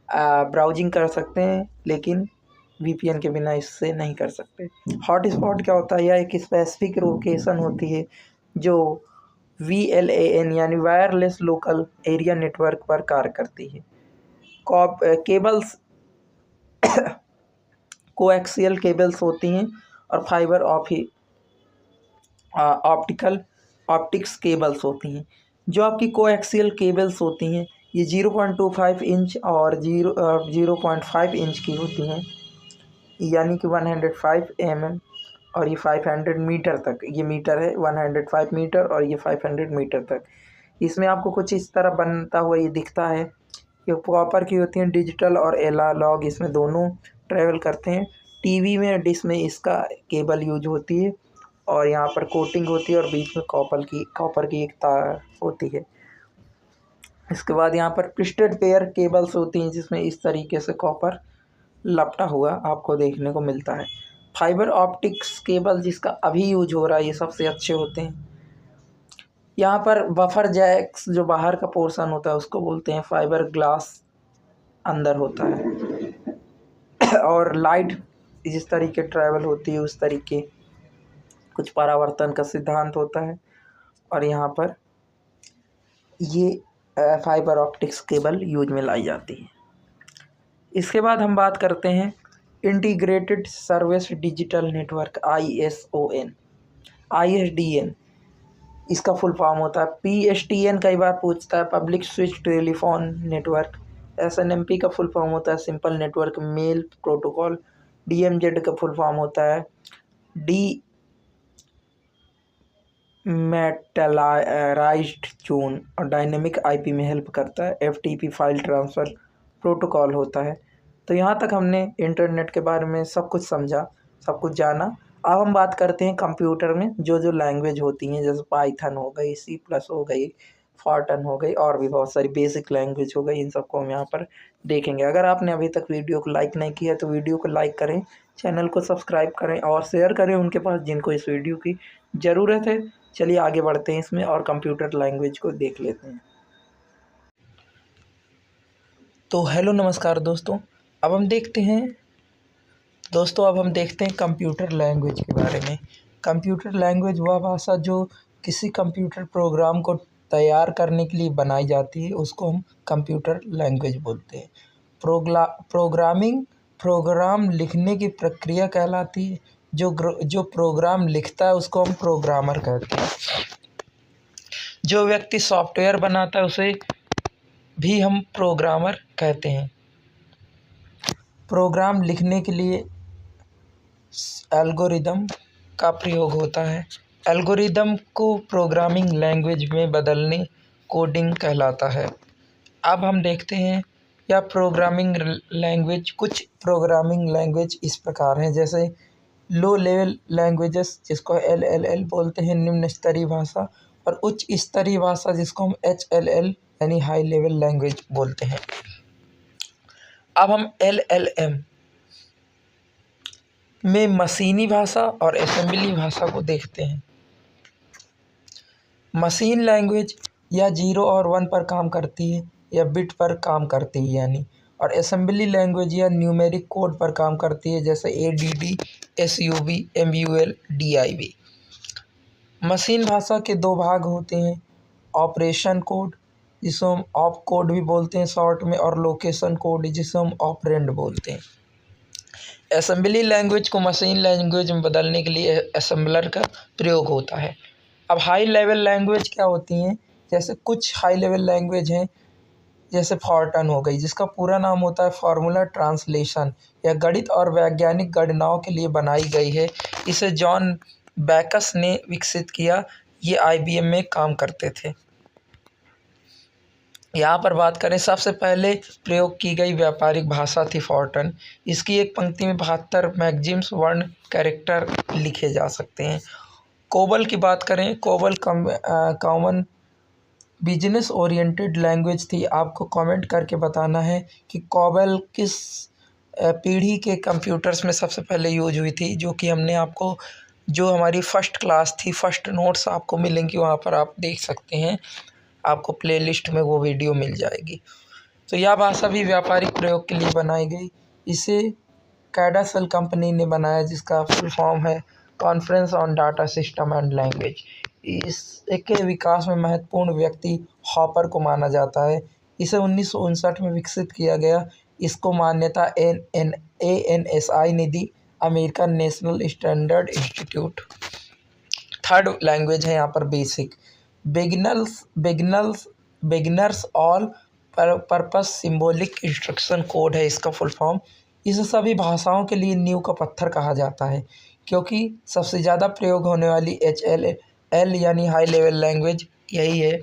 ब्राउजिंग कर सकते हैं, लेकिन VPN के बिना इससे नहीं कर सकते। हॉटस्पॉट क्या होता है? यह एक स्पेसिफिक लोकेशन होती है जो VLAN यानी वायरलेस लोकल एरिया नेटवर्क पर कार्य करती है। केबल्स कोएक्सियल केबल्स होती हैं, और फाइबर ऑप्टिक्स केबल्स होती हैं। जो आपकी कोएक्सियल केबल्स होती हैं, ये 0.25 इंच और 0.5 इंच की होती हैं, यानी कि 105 mm, और ये 500 मीटर तक, ये मीटर है, 105 मीटर और ये 500 मीटर तक। इसमें आपको कुछ इस तरह बनता हुआ ये दिखता है। ये कॉपर की होती हैं, डिजिटल और एनालॉग इसमें दोनों ट्रेवल करते हैं। टीवी में डिश में इसका केबल यूज होती है, और यहाँ पर कोटिंग होती है, और बीच में कॉपर की एक तार होती है। इसके बाद यहाँ पर ट्विस्टेड पेयर केबल्स होती हैं, जिसमें इस तरीके से कॉपर लपटा हुआ आपको देखने को मिलता है। फाइबर ऑप्टिक्स केबल जिसका अभी यूज हो रहा है, ये सबसे अच्छे होते हैं। यहाँ पर बफर जैक्स, जो बाहर का पोर्शन होता है, उसको बोलते हैं फाइबर ग्लास, अंदर होता है। और लाइट जिस तरीके ट्रैवल होती है, उस तरीके कुछ परावर्तन का सिद्धांत होता है, और यहाँ पर ये फाइबर ऑप्टिक्स केबल यूज में लाई जाती है। इसके बाद हम बात करते हैं integrated service digital network, ISDN। इसका फुल फॉर्म होता है PSTN, कई बार पूछता है, public switch telephone network. SNMP का फुल फॉर्म होता है simple network mail protocol. DMZ का फुल फॉर्म होता है डीमेटलाइज्ड जोन, और डायनेमिक IP में हेल्प करता है। FTP फाइल ट्रांसफ़र प्रोटोकॉल होता है। तो यहाँ तक हमने इंटरनेट के बारे में सब कुछ समझा, सब कुछ जाना। अब हम बात करते हैं कंप्यूटर में जो लैंग्वेज होती हैं, जैसे पाइथन हो गई, C+ हो गई, फॉर्टन हो गई, और भी बहुत सारी बेसिक लैंग्वेज हो गई। इन सबको हम यहाँ पर देखेंगे। अगर आपने अभी तक वीडियो को लाइक नहीं किया तो वीडियो को लाइक करें, चैनल को सब्सक्राइब करें और शेयर करें उनके पास जिनको इस वीडियो की ज़रूरत है। चलिए आगे बढ़ते हैं इसमें और कंप्यूटर लैंग्वेज को देख लेते हैं। तो हेलो नमस्कार दोस्तों, अब हम देखते हैं कंप्यूटर लैंग्वेज के बारे में। कंप्यूटर लैंग्वेज वह भाषा जो किसी कंप्यूटर प्रोग्राम को तैयार करने के लिए बनाई जाती है उसको हम कंप्यूटर लैंग्वेज बोलते हैं। प्रोग्रामिंग प्रोग्राम लिखने की प्रक्रिया कहलाती है। जो प्रोग्राम लिखता है उसको हम प्रोग्रामर कहते हैं। जो व्यक्ति सॉफ्टवेयर बनाता है उसे भी हम प्रोग्रामर कहते हैं। प्रोग्राम लिखने के लिए एल्गोरिदम का प्रयोग होता है। एल्गोरिदम को प्रोग्रामिंग लैंग्वेज में बदलने कोडिंग कहलाता है। अब हम देखते हैं या प्रोग्रामिंग लैंग्वेज, कुछ प्रोग्रामिंग लैंग्वेज इस प्रकार हैं, जैसे लो लेवल लैंग्वेजेस जिसको LLL बोलते हैं, निम्न स्तरीय भाषा, और उच्च स्तरीय भाषा जिसको हम HLL यानी हाई लेवल लैंग्वेज बोलते हैं। अब हम LLM में मशीनी भाषा और असेंबली भाषा को देखते हैं। मशीन लैंग्वेज या 0 और 1 पर काम करती है या बिट पर काम करती है यानी, और असेंबली लैंग्वेज या न्यूमेरिक कोड पर काम करती है जैसे ADD, SUB, MUL, DIV। Machine भाषा के दो भाग होते हैं, ऑपरेशन कोड जिसे हम ऑप कोड भी बोलते हैं शॉर्ट में, और लोकेशन कोड जिसे हम ऑपरेंड बोलते हैं। असेंबली लैंग्वेज को मशीन लैंग्वेज में बदलने के लिए असेंबलर का प्रयोग होता है। अब हाई लेवल लैंग्वेज क्या होती हैं, जैसे कुछ हाई लेवल लैंग्वेज हैं जैसे फॉर्टन हो गई, जिसका पूरा नाम होता है फार्मूला ट्रांसलेशन, या गणित और वैज्ञानिक गणनाओं के लिए बनाई गई है। इसे जॉन बैकस ने विकसित किया। ये IBM में काम करते थे। यहाँ पर बात करें, सबसे पहले प्रयोग की गई व्यापारिक भाषा थी फॉर्टन। इसकी एक पंक्ति में 72 मैगजिम्स वर्ण कैरेक्टर लिखे जा सकते हैं। कोबल की बात करें, COBOL common business oriented language थी। आपको कमेंट करके बताना है कि कोबल किस पीढ़ी के कंप्यूटर्स में सबसे पहले यूज हुई थी, जो कि हमने आपको, जो हमारी फर्स्ट क्लास थी, फर्स्ट नोट्स आपको मिलेंगी, वहाँ पर आप देख सकते हैं, आपको प्लेलिस्ट में वो वीडियो मिल जाएगी। तो यह भाषा भी व्यापारिक प्रयोग के लिए बनाई गई। इसे कैडासल कंपनी ने बनाया, जिसका फुल फॉर्म है conference on data system and language. इसके विकास में महत्वपूर्ण व्यक्ति हॉपर को माना जाता है। इसे 1959 में विकसित किया गया। इसको मान्यता ANSI ने दी, American National Standard Institute. Third language है यहाँ पर BASIC, beginners all purpose symbolic instruction code है इसका फुल फॉर्म। इसे सभी भाषाओं के लिए नींव का पत्थर कहा जाता है, क्योंकि सबसे ज़्यादा प्रयोग होने वाली HLL यानी हाई लेवल लैंग्वेज यही है।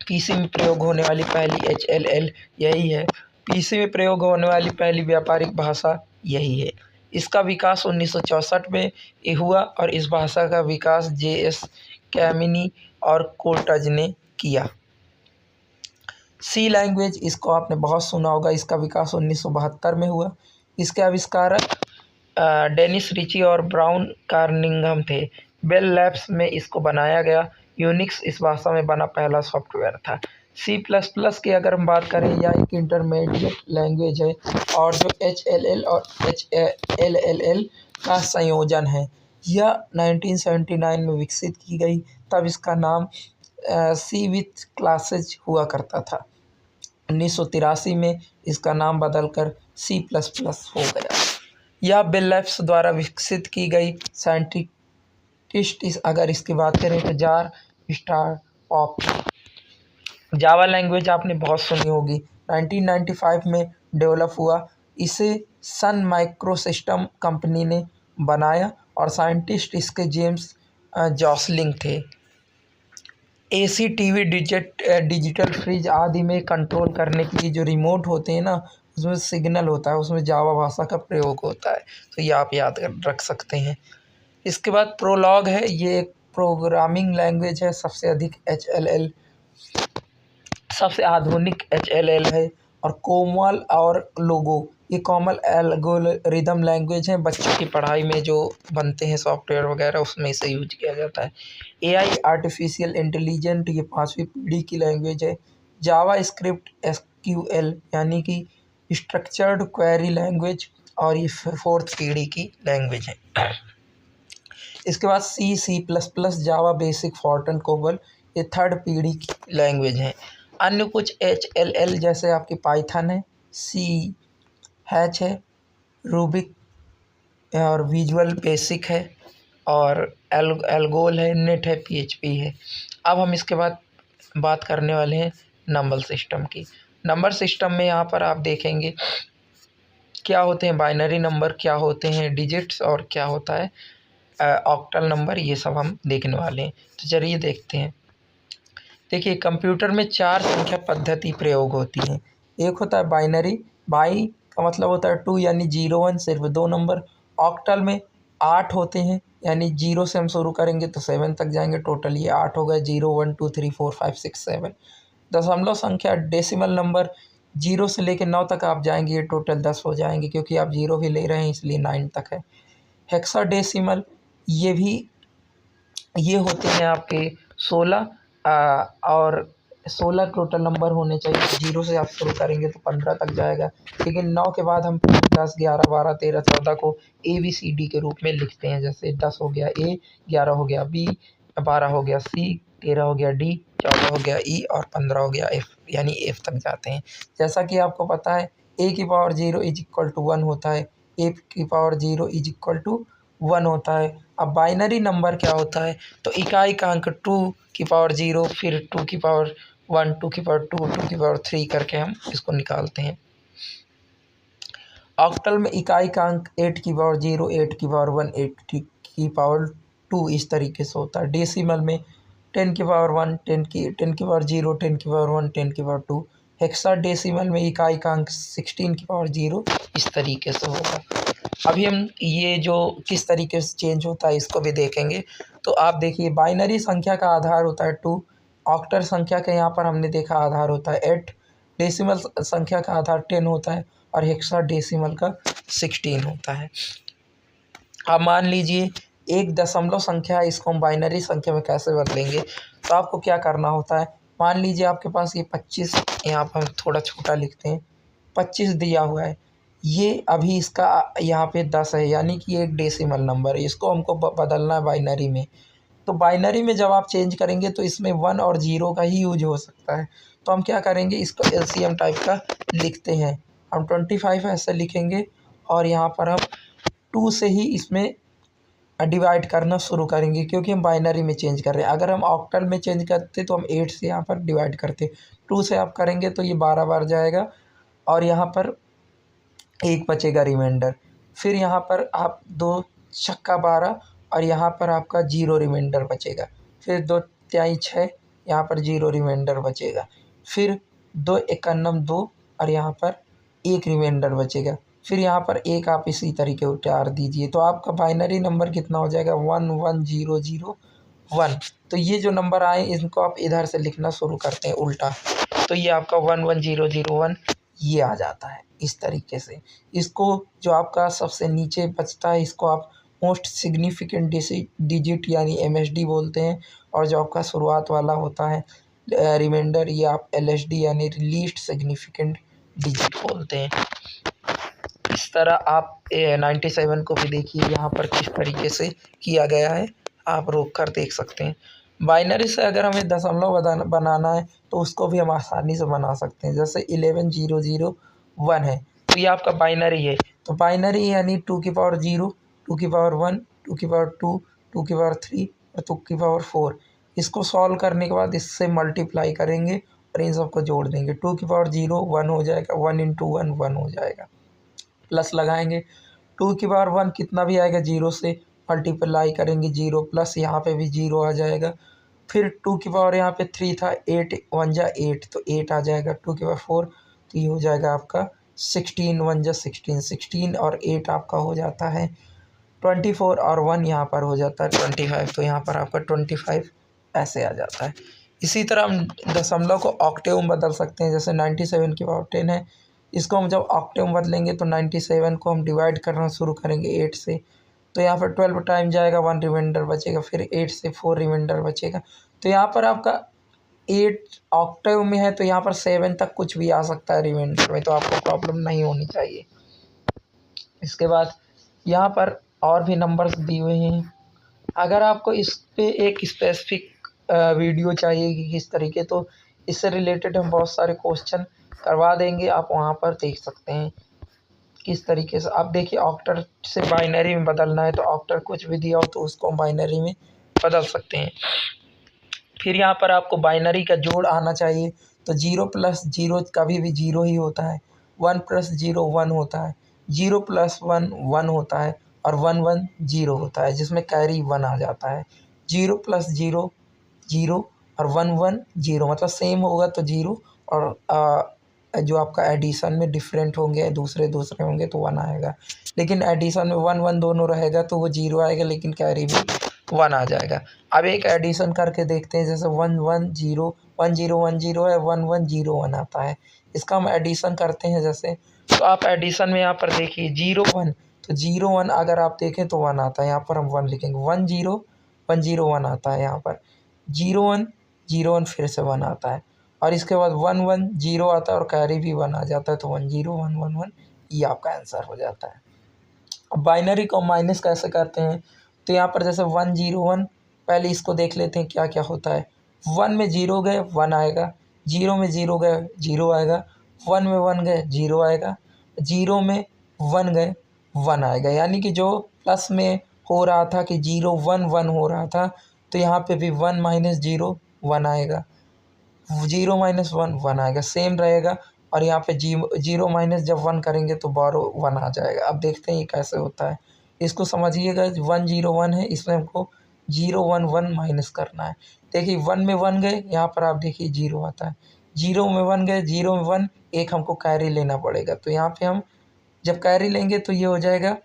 PC में प्रयोग होने वाली पहली HLL यही है। PC में प्रयोग होने वाली पहली व्यापारिक भाषा यही है। इसका विकास 1964 में हुआ, और इस भाषा का विकास JS कैमिनी और कोर्टज ने किया। C लैंग्वेज, इसको आपने बहुत सुना होगा, इसका विकास 1972 में हुआ। इसके आविष्कारक डेनिस रिची और ब्राउन कार्निंघम थे। बेल लैब्स में इसको बनाया गया। यूनिक्स इस भाषा में बना पहला सॉफ्टवेयर था। C++ की अगर हम बात करें, यह एक इंटरमीडिएट लैंग्वेज है, और जो HLL और HLL का संयोजन है। यह 1979 में विकसित की गई, तब इसका नाम C विथ क्लासेज हुआ करता था। 1983 में इसका नाम बदलकर C++ हो गया। यह बेल लैब्स द्वारा विकसित की गई साइंटिस्ट अगर इसकी बात करें तो जार स्टारपॉप। जावा लैंग्वेज आपने बहुत सुनी होगी, 1995 में डेवलप हुआ। इसे सन माइक्रोसिस्टम कंपनी ने बनाया, और साइंटिस्ट इसके जेम्स जॉसलिंग थे। AC, TV, डिजिटल फ्रिज आदि में कंट्रोल करने के लिए जो रिमोट होते हैं ना, उसमें सिग्नल होता है, उसमें जावा भाषा का प्रयोग होता है। तो ये आप याद रख सकते हैं। इसके बाद प्रोलॉग है, ये एक प्रोग्रामिंग लैंग्वेज है। सबसे अधिक HLL, सबसे आधुनिक HLL है। और कोमल और लोगो, ये कॉमन एल्गोरिदम लैंग्वेज है। बच्चों की पढ़ाई में जो बनते हैं सॉफ्टवेयर वगैरह, उसमें इसे यूज किया जाता है। AI आर्टिफिशियल इंटेलिजेंट, ये 5वीं पीढ़ी की लैंग्वेज है। जावा स्क्रिप्ट SQL यानी कि स्ट्रक्चर्ड क्वेरी लैंग्वेज, और ये 4th पीढ़ी की लैंग्वेज है। इसके बाद C++, जावा बेसिक, फोर्टन, कोबल, ये थर्ड पीढ़ी की लैंग्वेज हैं। अन्य कुछ HLL जैसे आपकी पाइथन है, सी हैच है, रूबिक और विजुअल बेसिक है, और एल्गोल है, नेट है, PHP है। अब हम इसके बाद बात करने वाले हैं नंबर सिस्टम की। नंबर सिस्टम में यहाँ पर आप देखेंगे क्या होते हैं बाइनरी नंबर, क्या होते हैं डिजिट्स, और क्या होता है ऑक्टल नंबर, ये सब हम देखने वाले हैं। तो चलिए देखते हैं। देखिए, कंप्यूटर में 4 संख्या पद्धति प्रयोग होती है। एक होता है बाइनरी, बाई का मतलब होता है 2 यानी 0 1, सिर्फ 2 नंबर। ऑक्टल में 8 होते हैं, यानी 0 से हम शुरू करेंगे तो 7 तक जाएंगे, टोटल ये 8 हो गए, 0 1 2 3 4 5 6 7। दशमलव संख्या डेसिमल नंबर, 0 से लेकर 9 तक आप जाएंगे, ये टोटल 10 हो जाएंगे, क्योंकि आप 0 भी ले रहे हैं इसलिए 9 तक है। हेक्साडेसिमल, ये होते हैं आपके 16, और 16 टोटल नंबर होने चाहिए। 0 से आप शुरू करेंगे तो 15 तक जाएगा, लेकिन 9 के बाद हम 10 11 12 13 14 को ABCD के रूप में लिखते हैं। जैसे 10 हो गया A, 11 हो गया B, 12 हो गया C, 13 हो गया D, 14 हो गया E, और 15 हो गया F, यानी F तक जाते हैं। जैसा कि आपको पता है A⁴ 0 = 1 होता है, A⁴ 0 = 1 होता है। अब बाइनरी नंबर क्या होता है, तो इकाई का अंक 2⁴, फिर 2⁴1, 2⁴2, 2⁴3 करके हम इसको निकालते हैं। ऑक्टल में इकाई का अंक 8⁴0, 8⁴1, 8⁴2 इस तरीके से होता है। डेसिमल में 10⁴1, 10⁴0, 10⁴1, 10⁴2। हेक्साडेसिमल में इकाई का अंक 16⁴0 इस तरीके से होगा। अभी हम ये जो किस तरीके से चेंज होता है इसको भी देखेंगे। तो आप देखिए, बाइनरी संख्या का आधार होता है 2, ऑक्टल संख्या का यहाँ पर हमने देखा आधार होता है 8, डेसिमल संख्या का आधार 10 होता है, और हेक्साडेसिमल का 16 होता है। अब मान लीजिए एक दशमलव संख्या है, इसको हम बाइनरी संख्या में कैसे बदलेंगे। तो आपको क्या करना होता है, मान लीजिए आपके पास ये 25, यहाँ पर हम थोड़ा छोटा लिखते हैं, 25 दिया हुआ है। ये अभी इसका यहाँ पे 10 है, यानी कि ये एक डेसिमल नंबर है, इसको हमको बदलना है बाइनरी में। तो बाइनरी में जब आप चेंज करेंगे तो इसमें 1 और 0 का ही यूज हो सकता है। तो हम क्या करेंगे, इसको LCM टाइप का लिखते हैं। हम 25 ऐसे लिखेंगे, और यहाँ पर हम 2 से ही इसमें डिवाइड करना शुरू करेंगे, क्योंकि हम बाइनरी में चेंज कर रहे हैं। अगर हम ऑक्टल में चेंज करते तो हम 8 से यहाँ पर डिवाइड करते, 2 से आप करेंगे तो ये 12 बार जाएगा, और यहाँ पर 1 बचेगा रिमाइंडर। फिर यहाँ पर आप 2 छक्का 12, और यहाँ पर आपका 0 रिमाइंडर बचेगा। फिर 2 तिहाई 6, यहाँ पर 0 रिमाइंडर बचेगा। फिर 2 एकान्नम 2, और यहाँ पर 1 रिमाइंडर बचेगा। फिर यहाँ पर 1 आप इसी तरीके उतार दीजिए, तो आपका बाइनरी नंबर कितना हो जाएगा, 1 1 0 0 1। तो ये जो नंबर आए इनको आप इधर से लिखना शुरू करते हैं उल्टा, तो ये आपका 1 1 0 0 1 ये आ जाता है इस तरीके से। इसको जो आपका सबसे नीचे बचता है इसको आप मोस्ट सिग्निफिकेंट डिजिट यानी MSD बोलते हैं, और जो आपका शुरुआत वाला होता है रिमाइंडर, ये आप LSD यानी लीस्ट सिग्निफिकेंट डिजिट बोलते हैं। इस तरह आप 97 को भी देखिए यहाँ पर किस तरीके से किया गया है, आप रोक कर देख सकते हैं। बाइनरी से अगर हमें दशमलव बनाना है तो उसको भी हम आसानी से बना सकते हैं। जैसे 11 0 0 1 है, तो ये आपका बाइनरी है। तो बाइनरी यानी 2⁴0, 2⁴1, 2⁴2, 2⁴3 और 2⁴4। इसको सॉल्व करने के बाद इससे मल्टीप्लाई करेंगे और इन सबको जोड़ देंगे। 2⁴0 1 हो जाएगा, 1 × 1 1 हो जाएगा। प्लस लगाएंगे, 2⁴1 कितना भी आएगा, 0 से मल्टीप्लाई करेंगे 0, प्लस यहाँ पे भी 0 आ जाएगा। फिर 2 यहाँ पे 3 था, 8 1 जा 8, तो 8 आ जाएगा। 2⁴4 तो ये हो जाएगा आपका 16 1 जा 16, 16 और 8 आपका हो जाता है 24, और 1 यहाँ पर हो जाता है 25, तो यहाँ पर आपका 25 ऐसे आ जाता है। इसी तरह हम दशमलव को ऑक्टेव में बदल सकते हैं। जैसे 97 की पावर 10 है, इसको हम जब ऑक्टेव में बदलेंगे तो 97 को हम डिवाइड करना शुरू करेंगे 8 से, तो यहाँ पर 12 टाइम जाएगा, 1 रिमाइंडर बचेगा। फिर 8 से 4 रिमाइंडर बचेगा। तो यहाँ पर आपका 8 ऑक्टेव में है, तो यहाँ पर 7 तक कुछ भी आ सकता है रिमाइंडर में, तो आपको प्रॉब्लम नहीं होनी चाहिए। इसके बाद यहाँ पर और भी नंबर्स दिए हुए हैं, अगर आपको इस पे एक स्पेसिफिक वीडियो चाहिए कि किस तरीके, तो इससे रिलेटेड हम बहुत सारे क्वेश्चन करवा देंगे, आप वहाँ पर देख सकते हैं किस तरीके से। आप देखिए ऑक्टर से बाइनरी में बदलना है तो ऑक्टर कुछ भी दिया हो तो उसको हम बाइनरी में बदल सकते हैं। फिर यहाँ पर आपको बाइनरी का जोड़ आना चाहिए, तो 0 प्लस 0 कभी भी 0 ही होता है, 1 प्लस 0 1 होता है, 0 प्लस 1 1 होता है, और 1 1 0 होता है जिसमें कैरी 1 आ जाता है। 0 प्लस 0 0 और 1 1 0, मतलब सेम होगा तो 0, और जो आपका एडिशन में डिफरेंट होंगे, दूसरे दूसरे होंगे तो 1 आएगा। लेकिन एडिशन में 1 1 दोनों रहेगा तो वो 0 आएगा, लेकिन कैरी भी 1 आ जाएगा। अब एक एडिशन करके देखते हैं, जैसे 1 1 0 1 0 1 0 है, 1 1 0 1 आता है। इसका हम एडिशन करते हैं जैसे, तो आप एडिशन में यहाँ पर देखिए 0 1, तो 0 1 अगर आप देखें तो 1 आता है, यहाँ पर हम 1 लिखेंगे। 1 0 1 0 1 आता है, यहाँ पर 0 1 0 1 फिर से 1 आता है, और इसके बाद 1 1 0 आता है और कैरी भी 1 आ जाता है, तो 1 0 1 1 1 ये आपका आंसर हो जाता है। अब बाइनरी को माइनस कैसे करते हैं, तो यहाँ पर जैसे 1 0 1, पहले इसको देख लेते हैं क्या क्या होता है। 1 में 0 गए 1 आएगा, 0 में 0 गए 0 आएगा, 1 में 1 गए 0 आएगा, 0 में 1 गए 1 आएगा। यानी कि जो प्लस में हो रहा था कि 0 1 1 हो रहा था, तो यहाँ पे भी 1 माइनस 0 1 आएगा, 0 माइनस 1 1 आएगा, सेम रहेगा। और यहाँ पे 0 माइनस जब 1 करेंगे तो 1 आ जाएगा। अब देखते हैं ये कैसे होता है, इसको समझिएगा। 1 0 1 है, इसमें हमको 0 1 1 माइनस करना है। देखिए 1 में 1 गए, यहाँ पर आप देखिए 0 आता है, 0 में 1 गए 0 में 1, एक हमको कैरी लेना पड़ेगा, तो यहाँ पे हम जब कैरी लेंगे तो ये हो जाएगा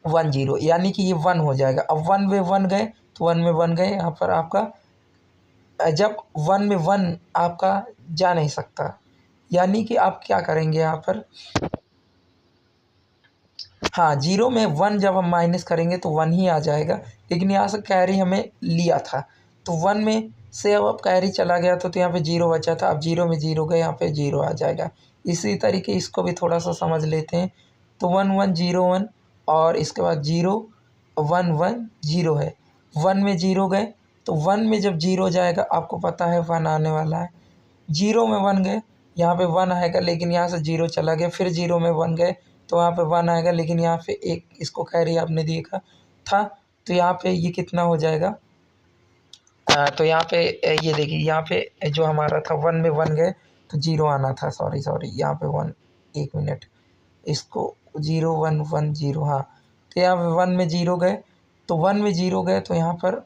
1 0, यानी कि ये 1 हो जाएगा। अब 1 में 1 गए तो 1 में 1 गए, यहाँ पर आपका जब 1 में 1 आपका जा नहीं सकता, यानी कि आप क्या करेंगे यहाँ पर, हाँ 0 में 1 जब हम माइनस करेंगे तो 1 ही आ जाएगा, लेकिन यहाँ से कैरी हमें लिया था, तो 1 में से अब कैरी चला गया तो यहाँ पे 0 बचा था, अब 0 में 0 गए, यहाँ पे 0 आ जाएगा। इसी तरीके इसको भी थोड़ा सा समझ लेते हैं, तो 1 1 0 1, और इसके बाद 0 1 1 0 है, 1 में 0 गए, तो 1 में जब 0 जाएगा आपको पता है 1 आने वाला है, 0 में 1 गए, यहाँ पे 1 आएगा, लेकिन यहाँ से 0 चला गया, फिर 0 में 1 गए तो वहाँ पे 1 आएगा, लेकिन यहाँ पे एक इसको कैरी आपने देखा था, तो यहाँ पे ये कितना हो जाएगा, तो यहाँ पे ये देखिए, यहाँ पे जो हमारा था 1 में 1 गए तो 0 आना था, सॉरी यहाँ पे 1, 1 मिनट, इसको 0 1 1 0, हाँ, तो यहाँ पे 1 में 0 गए, तो 1 में 0 गए तो यहाँ पर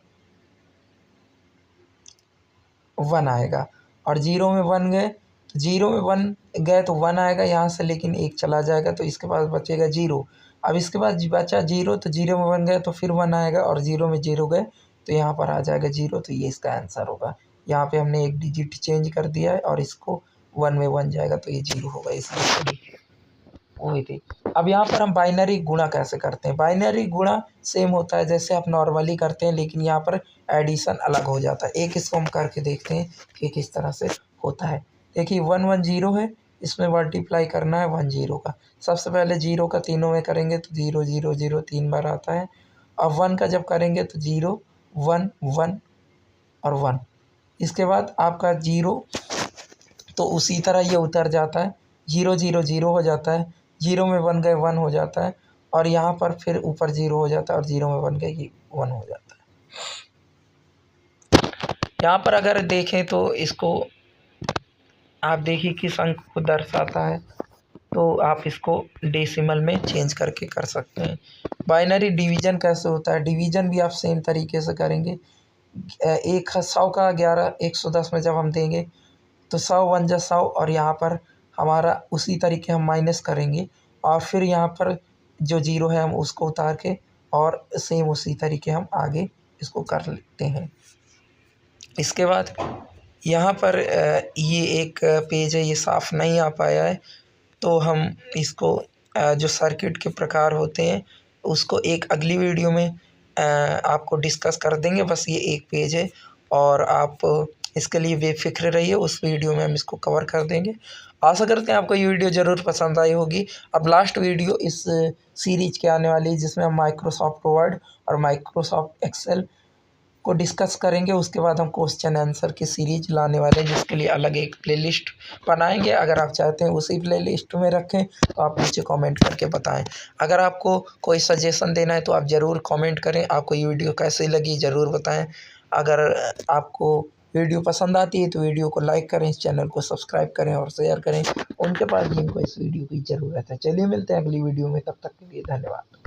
1 आएगा, और 0 में 1 गए तो 0 में 1 गए तो 1 आएगा यहाँ से, लेकिन एक चला जाएगा तो इसके पास बचेगा 0। अब इसके बाद बचा 0, तो 0 में 1 गए तो फिर 1 आएगा, और 0 में 0 गए तो यहाँ पर आ जाएगा 0, तो ये इसका आंसर होगा। यहाँ पे हमने एक डिजिट चेंज कर दिया है और इसको 1 में 1 जाएगा तो ये 0 होगा, इसलिए वही थी। अब यहाँ पर हम बाइनरी गुणा कैसे करते हैं, बाइनरी गुणा सेम होता है जैसे आप नॉर्मली करते हैं, लेकिन यहाँ पर एडिशन अलग हो जाता है। एक इसको हम करके देखते हैं कि किस तरह से होता है। देखिए 1 1 0 है, इसमें मल्टीप्लाई करना है 1 0 का। सबसे पहले 0 का तीनों में करेंगे तो 0 0 0 3 बार आता है। अब 1 का जब करेंगे तो 0 1 1 और 1, इसके बाद आपका 0, तो उसी तरह ये उतर जाता है, 0 0 0 हो जाता है, 0 में 1 गए 1 हो जाता है, और यहाँ पर फिर ऊपर 0 हो जाता है, और 0 में 1 गए ये 1 हो जाता है। यहाँ पर अगर देखें तो इसको आप देखिए किस अंक को दर्शाता है, तो आप इसको डेसिमल में चेंज करके कर सकते हैं। बाइनरी डिवीज़न कैसे होता है, डिवीज़न भी आप सेम तरीके से करेंगे। 100 का 11 110 में जब हम देंगे तो 100 1 जा 100, और यहाँ पर हमारा उसी तरीके हम माइनस करेंगे, और फिर यहाँ पर जो 0 है हम उसको उतार के, और सेम उसी तरीके हम आगे इसको कर लेते हैं। इसके बाद यहाँ पर ये एक पेज है, ये साफ़ नहीं आ पाया है, तो हम इसको जो सर्किट के प्रकार होते हैं उसको एक अगली वीडियो में आपको डिस्कस कर देंगे। बस ये एक पेज है, और आप इसके लिए बेफिक्र रहिए, उस वीडियो में हम इसको कवर कर देंगे। आशा करते हैं आपको ये वीडियो ज़रूर पसंद आई होगी। अब लास्ट वीडियो इस सीरीज की आने वाली है जिसमें हम माइक्रोसॉफ्ट वर्ड और माइक्रोसॉफ्ट एक्सेल को डिस्कस करेंगे। उसके बाद हम क्वेश्चन आंसर की सीरीज लाने वाले हैं जिसके लिए अलग एक प्लेलिस्ट बनाएंगे। अगर आप चाहते हैं उसी प्लेलिस्ट में रखें तो आप नीचे कमेंट करके बताएं। अगर आपको कोई सजेशन देना है तो आप ज़रूर कमेंट करें। आपको ये वीडियो कैसी लगी ज़रूर बताएं। अगर आपको वीडियो पसंद आती है तो वीडियो को लाइक करें, इस चैनल को सब्सक्राइब करें और शेयर करें उनके पास जिनको इस वीडियो की ज़रूरत है। चलिए मिलते हैं अगली वीडियो में, तब तक के लिए धन्यवाद।